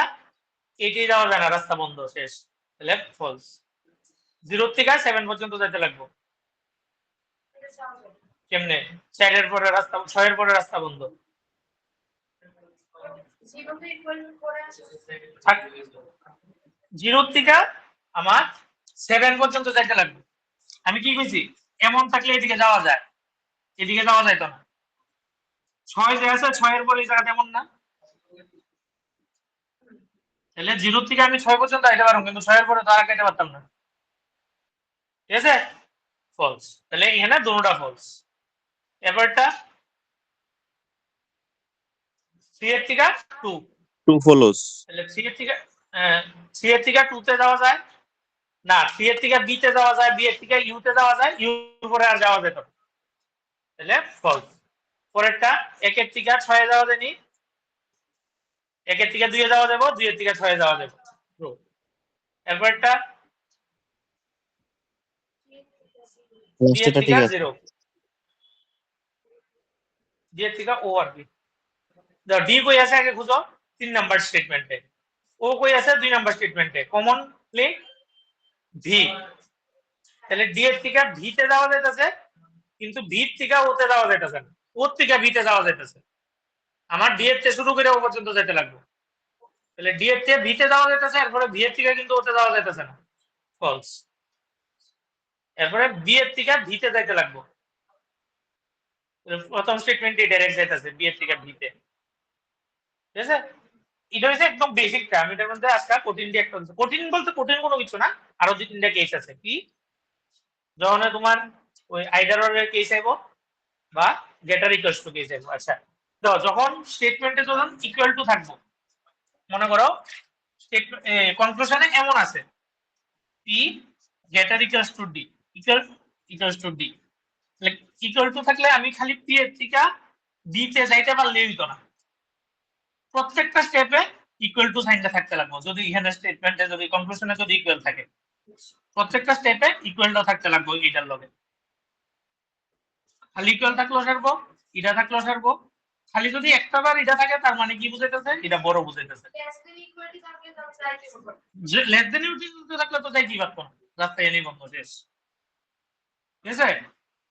8 যাওয়া যায় না, রাস্তা বন্ধ, শেষ। তাহলে ফলস। 0 থেকে 7 পর্যন্ত যাইতে লাগবে। এটা সহজ। কেমনে? 4 এর পরে রাস্তা, 6 এর পরে রাস্তা বন্ধ। 0 কে ইকুয়াল করে আসো। 0 থেকে আমার 7 পর্যন্ত যাইতে লাগবে। আমি কি কইছি? এমন থাকলে এদিকে যাওয়া যায়, এদিকে যাওয়া যাইতো না। 6 যে আছে 6 এর পরে এই জায়গাটা এমন না। তাহলে 0 থেকে আমি 6 পর্যন্ত আইতে পারবো, কিন্তু 6 এর পরে তো আর আগাইতে পারতাম না। ঠিক আছে? ফলস। তাহলে এখানে দুটোটা ফলস। এরপরটা 3 এর থেকে 2। Two follows. তাহলে 3 এর থেকে 3 এর থেকে 2 তে যাওয়া যায় না, 3 এর থেকে বি তে যাওয়া যায়, বি এর থেকে ইউ তে যাওয়া যায়, ইউ পরে আর যাওয়া যেত না। তাহলে ফলস। পরেরটা 1 এর থেকে 6 এ যাওয়া যায়নি, 1 এর থেকে 2 এ যাওয়া যাবে, 2 এর থেকে 6 এ যাওয়া যাবে। ট্রু। এরপরটা বি এর লাস্টেরটা থেকে ঠিক আছে। 0, ডি এর থেকে ও আর কি। ডি কই আছে আগে খুঁজো 3 নাম্বার স্টেটমেন্টে, ও কই আছে 2 নাম্বার স্টেটমেন্টে, কমন লিঙ্ক ভি। তাহলে ডি এর থেকে ভি তে যাওয়া যাইতেছে, কিন্তু ভি থেকে ও তে যাওয়া যাইতেছে না, ও থেকে ভি তে যাওয়া যাইতেছে। আমার ডি এর থেকে শুরু করে ও পর্যন্ত যেতে লাগবে। তাহলে ডি এর থেকে ভি তে যাওয়া যাইতেছে, এরপরে ভি এর থেকে কিন্তু ওতে যাওয়া যাইতেছে না। ফলস। এরপরে বি এর থেকে ভি তে যাইতে লাগবে। প্রথম স্টেটমেন্টে ডাইরেক্ট যাইতেছে বি এর থেকে ভি তে। ঠিক আছে? এটা হচ্ছে একদম বেসিকটা। আমি এটার মধ্যে আজকে কঠিন দিয়ে একটা, কঠিন বলতে কঠিন কোনো কিছু না, আরো 2-3টা কেস আছে। কি? যখন তোমার ওই আইডার এর কেস আইবো বা গেটার ইকুয়ালস টু কেস আইবো। আচ্ছা, তো যখন স্টেটমেন্টে যখন ইকুয়াল টু থাকবো, মনে করো কনক্লুশনে এমন আছে P greater equals to D, equals to D. Equal to থাকলে আমি খালি পি এর থেকে ডি তে যাইতে পারলেই হইতো না, প্রত্যেকটা স্টেপে ইকুয়াল টু সাইনটা থাকতে লাগবে। যদি এখানে স্টেটমেন্টে যদি কনক্লুশনে যদি ইকুয়াল থাকে, প্রত্যেকটা স্টেপে ইকুয়ালটা থাকতে লাগবে এটার লগে। খালি ইকুয়াল থাকলেও সারবো, এটা থাকলেও সারবো। খালি যদি একটা বার এটা থাকে তার মানে কি বুঝাইতেছে? এটা বড় বুঝাইতেছে। লেস দেন ইকুয়ালিটি থাকলে তো যাইতে হবে। যে লেস দেন ইউটিলিটি থাকলে তো যাইতেই পারতো না, রাস্তায় এনেই বন্ধ, শেষ। ঠিক আছে?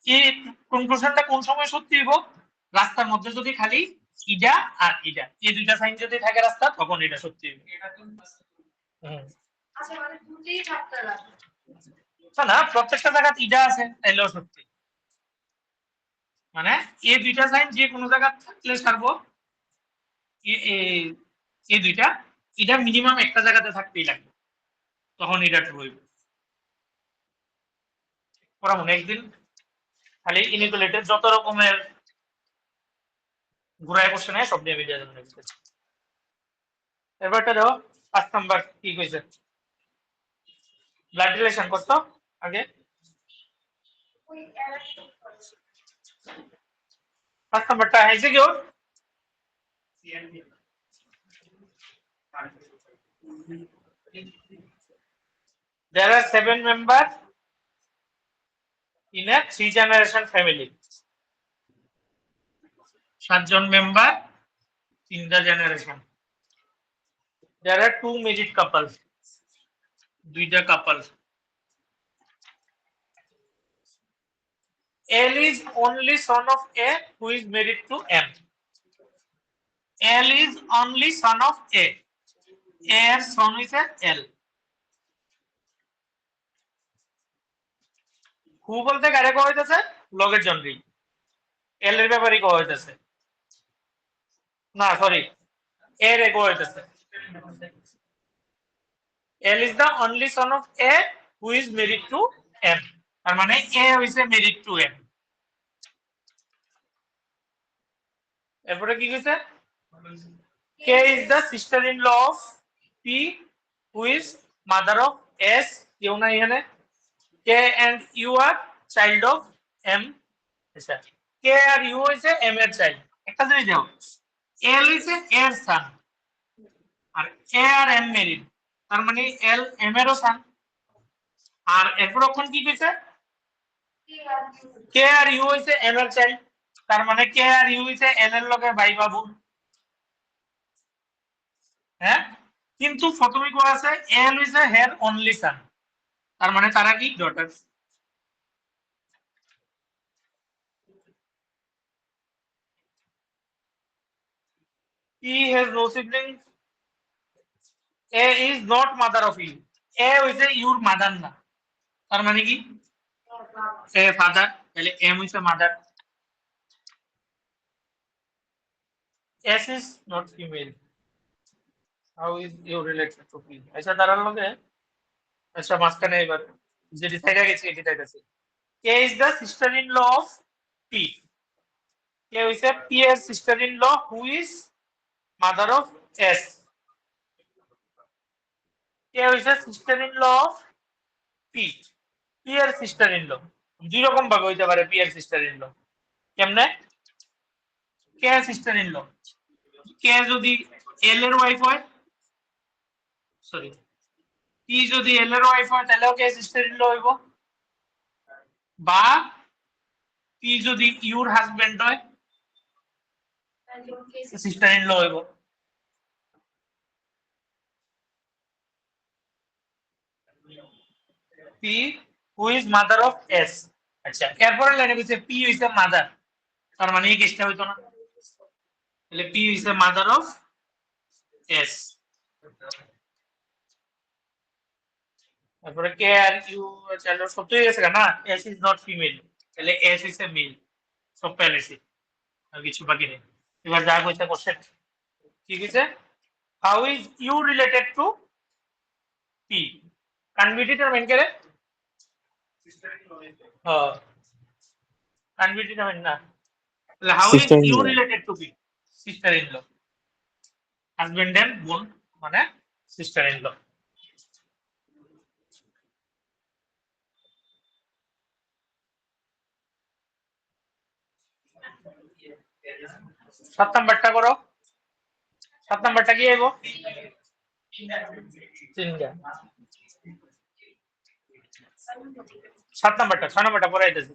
এই কনক্লুশনটা কোন সময় সত্যি হইব? রাস্তার মধ্যে যদি খালি ইডা আর ইডা, এই দুইটা সাইন যদি থাকে রাস্তা, তখন এটা সত্যি হইব। আচ্ছা মানে দুটেই থাকতে লাগবে। না, প্রত্যেকটা জায়গায় ইডা আছে তাইলেও সত্যি। মানে এই দুইটা সাইন যে কোনো জায়গা থাকলে সারবো, এই দুইটা এটা মিনিমাম একটা জায়গাতে থাকতেই লাগবে, তখন এটা ট্রু হইব। ওরা মনে একদিন খালি ইনইকুয়ালিটির যত রকমের ঘুরায় কোশ্চেন হয় সব নিয়ে ভিডিও জন্য। এবারটা দেখো 5 নাম্বার কি কইছে, ব্লাড রিলেশন করতো আগে। ওই এরর 5 নাম্বারটা হয়েছে কি ওর? There are 7 members in a 3 generation family. 7 John member, 3টা generation. There are 2 married couples, 2টা কাপল। L is only son of A who is married to M. L is only son of A. A এর son হইছে L. Who বলতে কারে কওয়া হইতাছে? লগের জনরি। L এর ব্যাপারে কওয়া হইতাছে। না সরি, A রে কওয়া হইতাছে। L is the only son of A who is married to M. তার মানে A হইছে married to M. এরপরে কি কইছে? K is the sister-in-law of P who is mother of S. কেউ না এখানে। K and U are child of M. আচ্ছা, K আর U হইছে M এর চাইল্ড। একটা জিনিস দেখো, L হইছে এর son, আর এ আর এম মেরিড, তার মানে এল এম এরও সান। আর এরপর ওখান কি কইছে, কে আর ইউ হইছে এম এর চাইল্ড, তার মানে কে আর ইউ হইছে এল এর লগে ভাই বাবু। হ্যাঁ, কিন্তু প্রথমে কোয়া আছে এল হইছে হের অনলি সান, তার মানে তারা কি daughter. E has no siblings, A is not mother of U, A হইছে ইউর মাদার না, তার মানে কি এ ফাদার, তাহলে এম হইছে mother. S is not female, how is U related to P. আচ্ছা তারার লগে, আচ্ছা মাঝখানে এবার যেটি থেকে গেছে এটি দেখাচ্ছি। K is the sister in law of P, K হইছে পি এর sister in law who is mother of S. K হইছে sister in law of P, P এর সিস্টার ইন ল। দুই রকম ভাবে হইতে পারে পি এর সিস্টার ইন ল। কেমনে? কে সিস্টার ইন ল, কে যদি এল এর ওয়াইফ হয়, সরি পি যদি এল এর ওয়াইফ হয় তাহলেও কে সিস্টার ইন ল হইব, বা পি যদি ইউর হাজবেন্ড হয় সিস্টার ইন ল হইব। P who is mother of S. আচ্ছা এরপরে লাইনে কইছে পি হইছে মাদার, তার মানে এই কেসটা হইতো না, তাহলে পি হইছে মাদার অফ এস। তারপরে কে আর ইউ চাইল্ড সব তো হয়ে গেছে না, এস ইজ নট ফিমেল, তাহলে এস ইজ এ মেল, সব পেলেছি, আর কিছু বাকি নেই। এবার যা কইছে কোশ্চেন ঠিক আছে, how is U related to P, can be determined করে, হ্যাঁ can be determined না, তাহলে how is Sister in U law. Related to P, sister in law, husband and বোন মানে সিস্টার ইন ল। সাত নাম্বারটা করো, সাত নাম্বারটা কি আইব, তিনটা। সাত নাম্বারটা, ছয় নাম্বারটা পড়াইতেছি।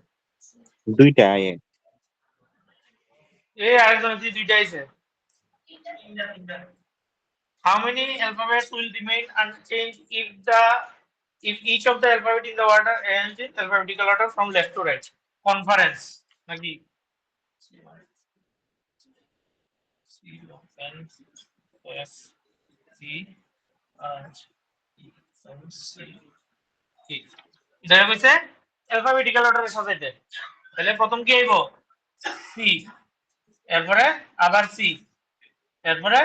দুইটা আয়ে। এই আরেকজন দুইটা আইছে। How many alphabets will remain unchanged if each of the alphabet in the order arranged in alphabetical order from left to right? Conference নাকি? C N S C R E N C E। এটা কইছে alphabetical order এ সাজাইতে, তাহলে প্রথম কি আইব C, এরপরে আবার সি, এরপরে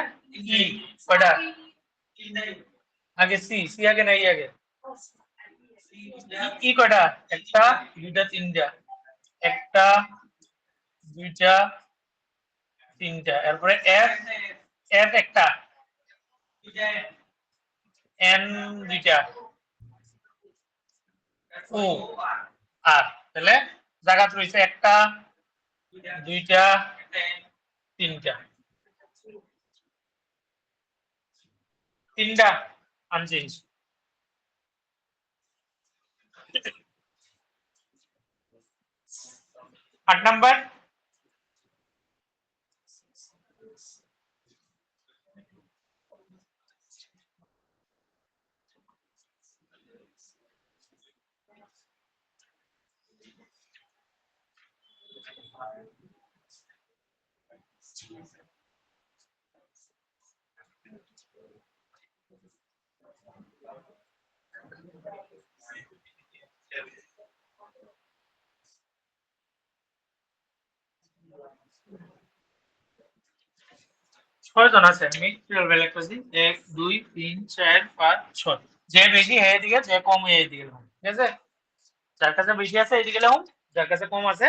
ই, কয়টা আগে সি, সি আগে নাই আগে ই কয়টা, একটা দুইটা তিনটা, একটা দুইটা তিনটা, এরপরে এফ, এফ একটা, এন দুইটা, ও আর, তাহলে জায়গা রয়েছে একটা দুইটা তিনটা, তিনটা আনচেঞ্জ। 8 নাম্বার, ছয়জন আছে, আমি 12 এ লিখতেছি, 1 2 3 4 5 6, যে বেশি হে দিকে, যে কম হে দিকে, ঠিক আছে, যার কাছে বেশি আছে এদিকে লাও, যার কাছে কম আছে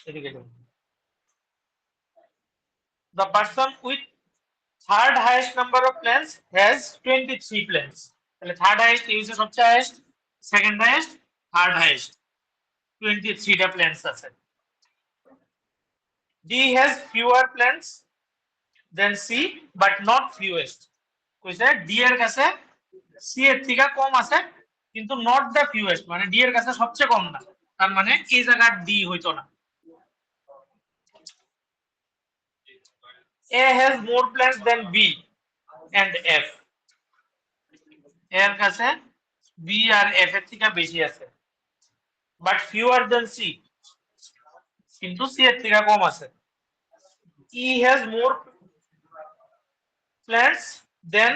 এদিকে লাও। The person with third highest number of plants has 23 plants, তাহলে থার্ড হাইয়েস্ট ইউজ সবচেয়ে highest, second highest, third highest, 23 টা প্ল্যান্টস আছে। D has fewer plants than C but not fewest, কইছে ডি এর কাছে সি এর থেকে কম আছে কিন্তু নট দ্য ফিউয়েস্ট, মানে ডি এর কাছে সবচেয়ে কম না, তার মানে এই জায়গা ডি হইতো না। A has more plants than B and F. এর কাছে B আর F এর থেকে বেশি আছে, but fewer than C, কিন্তু C এর থেকে কম আছে। E has more plants than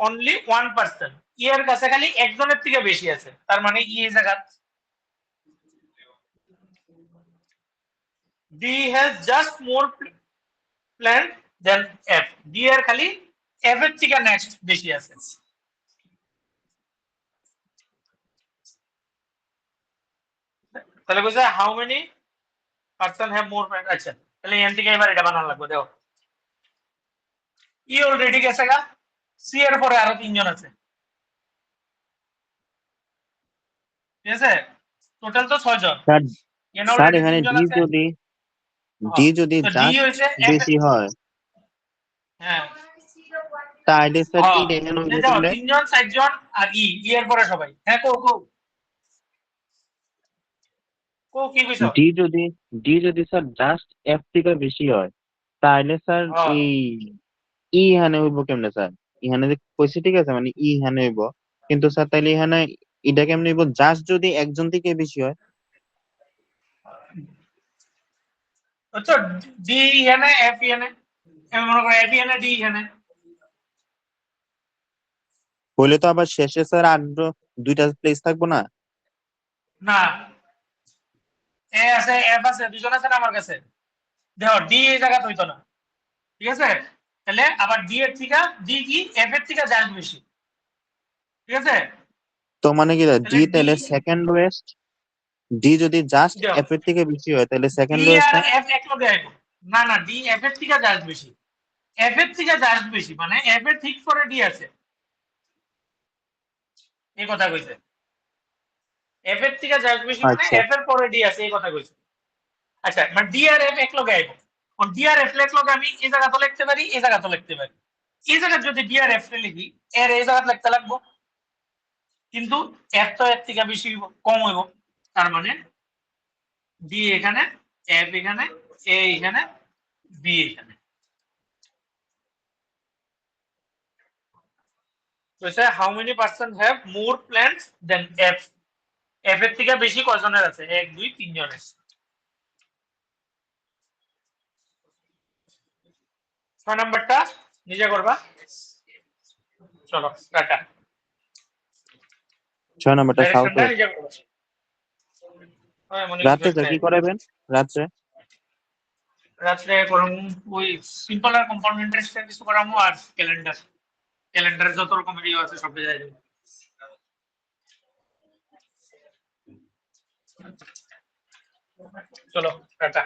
only one person. E এর কাছে খালি একজনের থেকে বেশি আছে, তার মানে E এই জায়গা। D has just more plant than F. D এর খালি F এর থেকে নেক্সট বেশি আছে। তাহলে কইছে how many person have more plant. আচ্ছা তাহলে এখান থেকে এবার এটা বানানো লাগবে। দেখো ই অলরেডি গেছে গা, সি এর পরে আরো 3 জন আছে, ঠিক আছে, টোটাল তো 6 জন। স্যার এখানে স্যার অলরেডি এখানে 3 জন ডি আছে। যদি ডি যদি তো ডি জাস্ট হইছে বেশি হয় হ্যাঁ তাহলে স্যার কি হ্যাঁ, দেখেন এই হইবে দেখো তাহলে 3 জন 4 জন আর ই এর পরে সবাই। হ্যাঁ কো কো কো কি কইছো? ডি যদি স্যার জাস্ট এফ থেকে বেশি হয় তাহলে স্যার হ্যাঁ এই ই এখানে হইব কেমনে স্যার? এখানে যে কইছে ঠিক আছে, মানে ই এখানে হইব, কিন্তু স্যার তাইলে এখানে এটা কেমনে হইব জাস্ট যদি একজন থেকে বেশি হয়? আচ্ছা ডি এখানে এফ এখানে, আমি মনে করি এফ এখানে ডি এখানে। হইলে তো আবার শেষে স্যার আর দুইটা প্লেস থাকবো না? না এ আছে এফ আছে, দুজন আছে না আমার কাছে। দেখো ডি এই জায়গা হইতো না, ঠিক আছে, তাহলে আবার ডি এর থেকে ডি কি এফ এর থেকে জাস্ট বেশি, ঠিক আছে। তো মানে কি ডি তাহলে ডি তাহলে সেকেন্ড ওয়েস্ট, ডি যদি জাস্ট দেখো এফ এর থেকে বেশি হয় তাহলে ডি সেকেন্ড ওয়েস্ট আর না? এফ একলগে আইব। না না ডি এফ এর থেকে জাস্ট বেশি, এফ এর থেকে জাস্ট বেশি মানে এফ এর ঠিক পরে ডি আছে, এই কথা কইছে। এফ এর থেকে জাস্ট বেশি মানে আচ্ছা এফ এর পরে ডি আছে, এই কথা কইছে। আচ্ছা মানে ডি আর এফ একলগে আইব। ডি আর এফ একলগে আমি এই জায়গা তো লিখতে পারি, এই জায়গা তো লিখতে পারি। এই জায়গা যদি ডি আর এফ লিখি এর এই জায়গা লিখতে লাগবো, কিন্তু এফ তো এর থেকে বেশি হইব, কম হইব, তার মানে ডি এখানে, এফ এখানে, এ এখানে, বি এখানে। কইছে how many person have more plants than F. F এর থেকে বেশি কয়জনের আছে? 1 2 3 জনের। 6 নাম্বারটা নিজে করবা। চলো টাটা। 6 নাম্বারটা সাউথ ডাইরেকশনটা ওয়েস্ট। নিজে করবা। হয় মনে রাত্রে স্যার কি করাবেন রাত্রে? রাত্রে করুন ওই সিম্পল আর কম্পাউন্ড কিছু করামো আর ক্যালেন্ডার, ক্যালেন্ডারে যত রকমের ইয়ে আছে সব যাই দেবো। চলো টাটা।